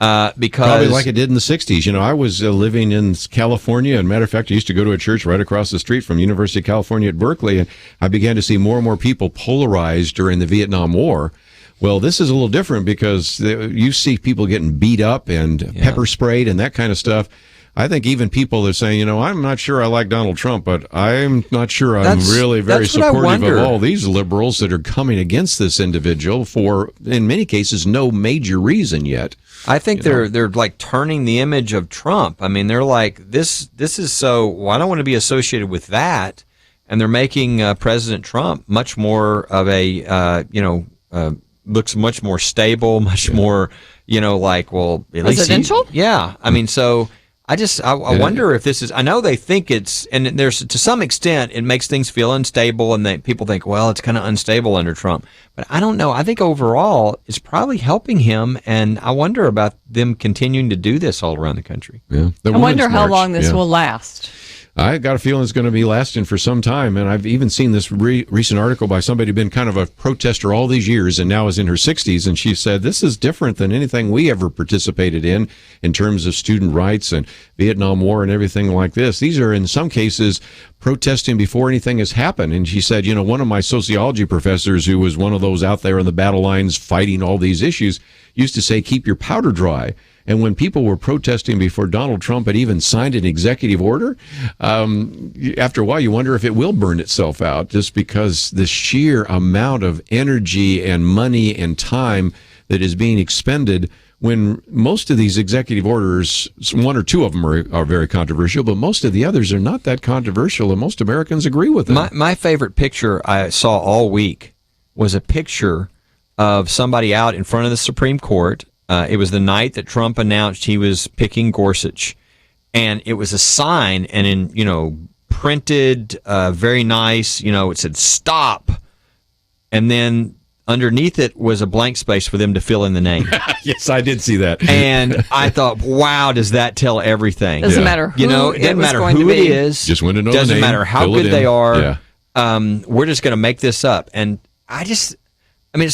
Because probably like it did in the 60s. I was living in California, and matter of fact, I used to go to a church right across the street from University of California at Berkeley, and I began to see more and more people polarized during the Vietnam War. Well, this is a little different because you see people getting beat up and pepper sprayed and that kind of stuff. I think even people that are saying, I'm not sure I like Donald Trump, but I'm not sure I'm really very supportive of all these liberals that are coming against this individual for, in many cases, no major reason yet. I think they're like turning the image of Trump. I mean, they're like, this is so, well, I don't want to be associated with that. And they're making President Trump much more of a, looks much more stable, much more, like, well, at least presidential? Yeah. I mean, so I wonder if this is, I know they think it's, and there's, to some extent, it makes things feel unstable, and people think, well, it's kind of unstable under Trump. But I don't know. I think overall, it's probably helping him, and I wonder about them continuing to do this all around the country. Yeah. I wonder how long this will last. I got a feeling it's going to be lasting for some time, and I've even seen this recent article by somebody who'd been kind of a protester all these years and now is in her 60s, and she said this is different than anything we ever participated in terms of student rights and Vietnam War and everything like this. These are, in some cases, protesting before anything has happened. And she said, one of my sociology professors, who was one of those out there in the battle lines fighting all these issues, used to say, keep your powder dry. And when people were protesting before Donald Trump had even signed an executive order, after a while you wonder if it will burn itself out, just because the sheer amount of energy and money and time that is being expended when most of these executive orders, one or two of them are very controversial, but most of the others are not that controversial, and most Americans agree with them. My favorite picture I saw all week was a picture of somebody out in front of the Supreme Court. It was the night that Trump announced he was picking Gorsuch, and it was a sign, and in printed, very nice, it said stop, and then underneath it was a blank space for them to fill in the name. Yes, I did see that. And I thought, wow, does that tell everything? Doesn't matter who it doesn't matter who it is. Just want to know doesn't the name, matter how good they are. Yeah. We're just going to make this up, and it's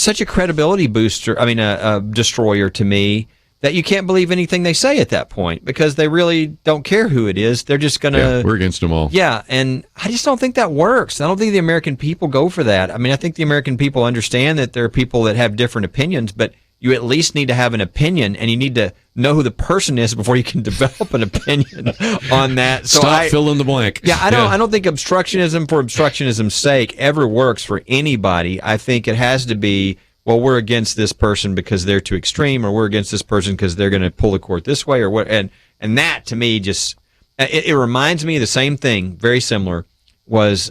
such a credibility booster. A destroyer to me that you can't believe anything they say at that point, because they really don't care who it is. They're just going to... we're against them all. Yeah, and I just don't think that works. I don't think the American people go for that. I think the American people understand that there are people that have different opinions, but you at least need to have an opinion, and you need to know who the person is before you can develop an opinion on that. So fill in the blank. Yeah, I don't think obstructionism for obstructionism's sake ever works for anybody. I think it has to be, well, we're against this person because they're too extreme, or we're against this person because they're going to pull the court this way, or what. And that, to me, just it reminds me of the same thing, very similar, was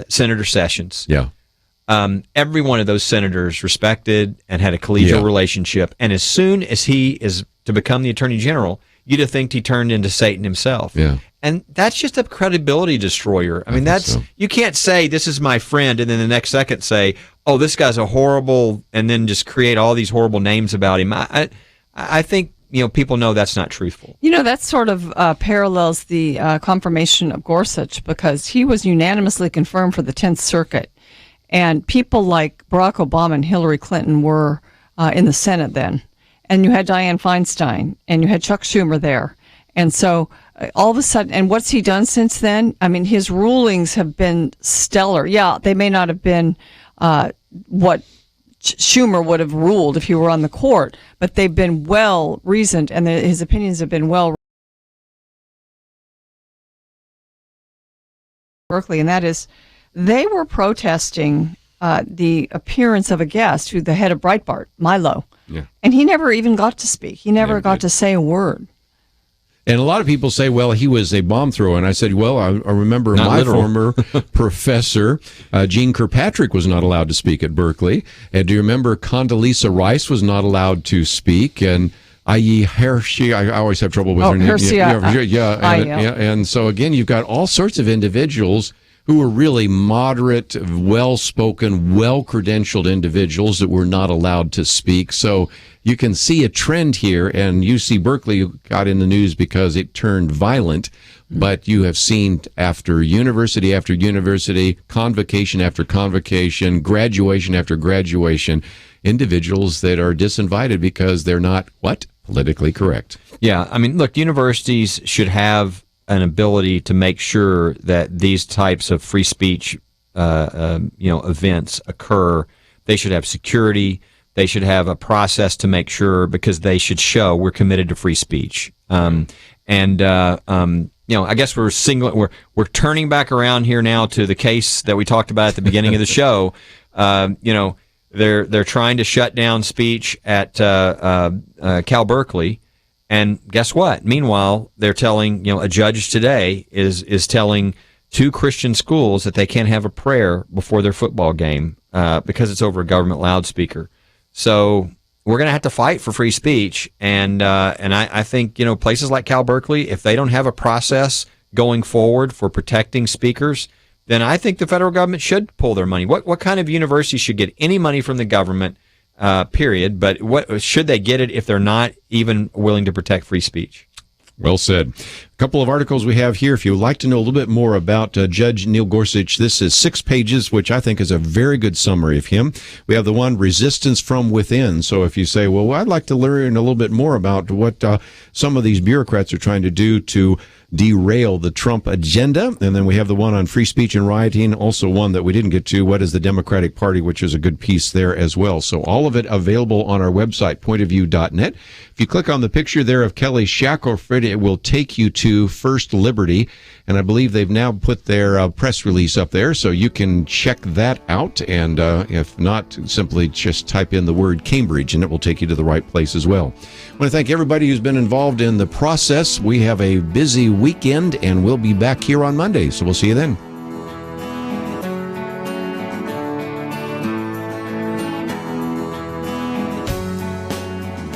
Senator Sessions. Yeah. Every one of those senators respected and had a collegial relationship. And as soon as he is to become the Attorney General, you'd have think he turned into Satan himself. Yeah. And that's just a credibility destroyer. You can't say, this is my friend, and then the next second say, oh, this guy's a horrible, and then just create all these horrible names about him. I think, people know that's not truthful. That sort of parallels the confirmation of Gorsuch, because he was unanimously confirmed for the 10th Circuit. And people like Barack Obama and Hillary Clinton were in the Senate then. And you had Dianne Feinstein, and you had Chuck Schumer there. And so all of a sudden, and what's he done since then? His rulings have been stellar. Yeah, they may not have been what Schumer would have ruled if he were on the court, but they've been well reasoned, and his opinions have been well Berkeley, and that is, they were protesting the appearance of a guest, the head of Breitbart, Milo. Yeah. And he never even got to speak. He never got to say a word. And a lot of people say, well, he was a bomb thrower. And I said, well, I remember Not my literal. former professor, Gene Kirkpatrick, was not allowed to speak at Berkeley. And do you remember Condoleezza Rice was not allowed to speak? And I.e. Hershey, I always have trouble with her name. Hershey, And so, again, you've got all sorts of individuals who were really moderate, well-spoken, well-credentialed individuals that were not allowed to speak. So you can see a trend here, and UC Berkeley got in the news because it turned violent, but you have seen after university, convocation after convocation, graduation after graduation, individuals that are disinvited because they're not, politically correct. Yeah, I mean, look, universities should have an ability to make sure that these types of free speech, events occur. They should have security. They should have a process to make sure, because they should show we're committed to free speech. I guess we're turning back around here now to the case that we talked about at the beginning of the show. They're trying to shut down speech at Cal Berkeley. And guess what? Meanwhile, they're telling, a judge today is telling 2 Christian schools that they can't have a prayer before their football game because it's over a government loudspeaker. So we're going to have to fight for free speech. And I think, places like Cal Berkeley, if they don't have a process going forward for protecting speakers, then I think the federal government should pull their money. What kind of university should get any money from the government? Period. But what should they get it if they're not even willing to protect free speech? Well said. A couple of articles we have here. If you would like to know a little bit more about Judge Neil Gorsuch, this is 6 pages, which I think is a very good summary of him. We have the one, Resistance from Within. So if you say, well, I'd like to learn a little bit more about what some of these bureaucrats are trying to do to derail the Trump agenda. And then we have the one on free speech and rioting, also one that we didn't get to, what is the Democratic Party, which is a good piece there as well. So all of it available on our website, pointofview.net. If you click on the picture there of Kelly Shackleford, it will take you to First Liberty. And I believe they've now put their press release up there, so you can check that out. And if not, simply just type in the word Cambridge, and it will take you to the right place as well. I want to thank everybody who's been involved in the process. We have a busy weekend, and we'll be back here on Monday, so we'll see you then.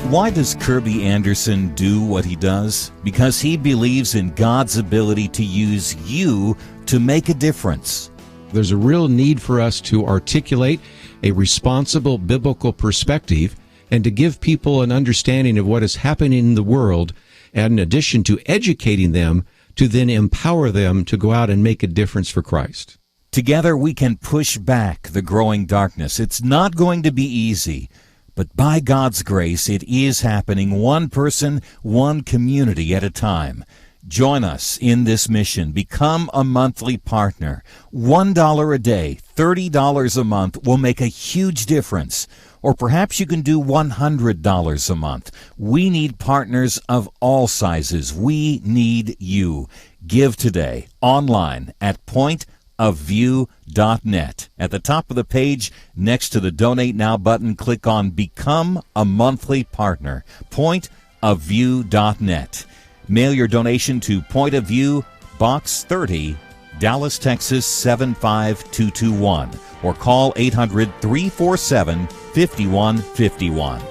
Why does Kerby Anderson do what he does? Because he believes in God's ability to use you to make a difference. There's a real need for us to articulate a responsible biblical perspective and to give people an understanding of what is happening in the world, and in addition to educating them, to then empower them to go out and make a difference for Christ. Together we can push back the growing darkness. It's not going to be easy, but by God's grace, it is happening, one person, one community at a time. Join us in this mission. Become a monthly partner. $1 a day, $30 a month will make a huge difference. Or perhaps you can do $100 a month. We need partners of all sizes. We need you. Give today online at pointofview.net. At the top of the page, next to the Donate Now button, click on Become a Monthly Partner. Pointofview.net. Mail your donation to Point of View, Box 30, Dallas, Texas 75221, or call 800-347-5151.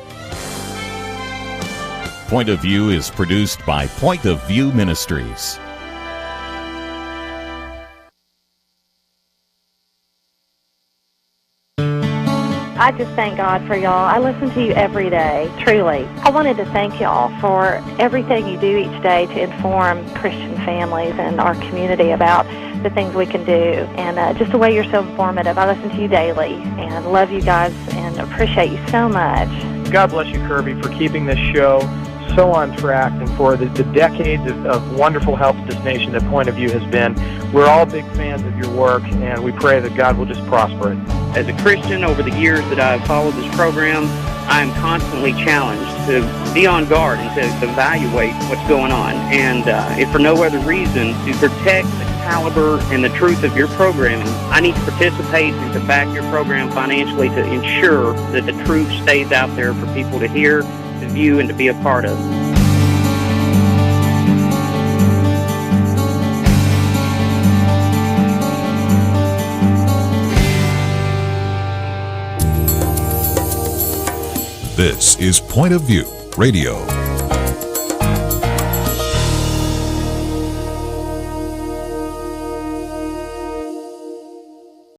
Point of View is produced by Point of View Ministries. I just thank God for y'all. I listen to you every day, truly. I wanted to thank y'all for everything you do each day to inform Christian families and our community about the things we can do, and just the way you're so informative. I listen to you daily and love you guys and appreciate you so much. God bless you, Kerby, for keeping this show so on track and for the decades of wonderful help to this nation that Point of View has been. We're all big fans of your work, and we pray that God will just prosper it. As a Christian, over the years that I've followed this program, I am constantly challenged to be on guard and to evaluate what's going on. And if for no other reason, to protect the caliber and the truth of your programming, I need to participate and to back your program financially to ensure that the truth stays out there for people to hear, to view, and to be a part of. This is Point of View Radio.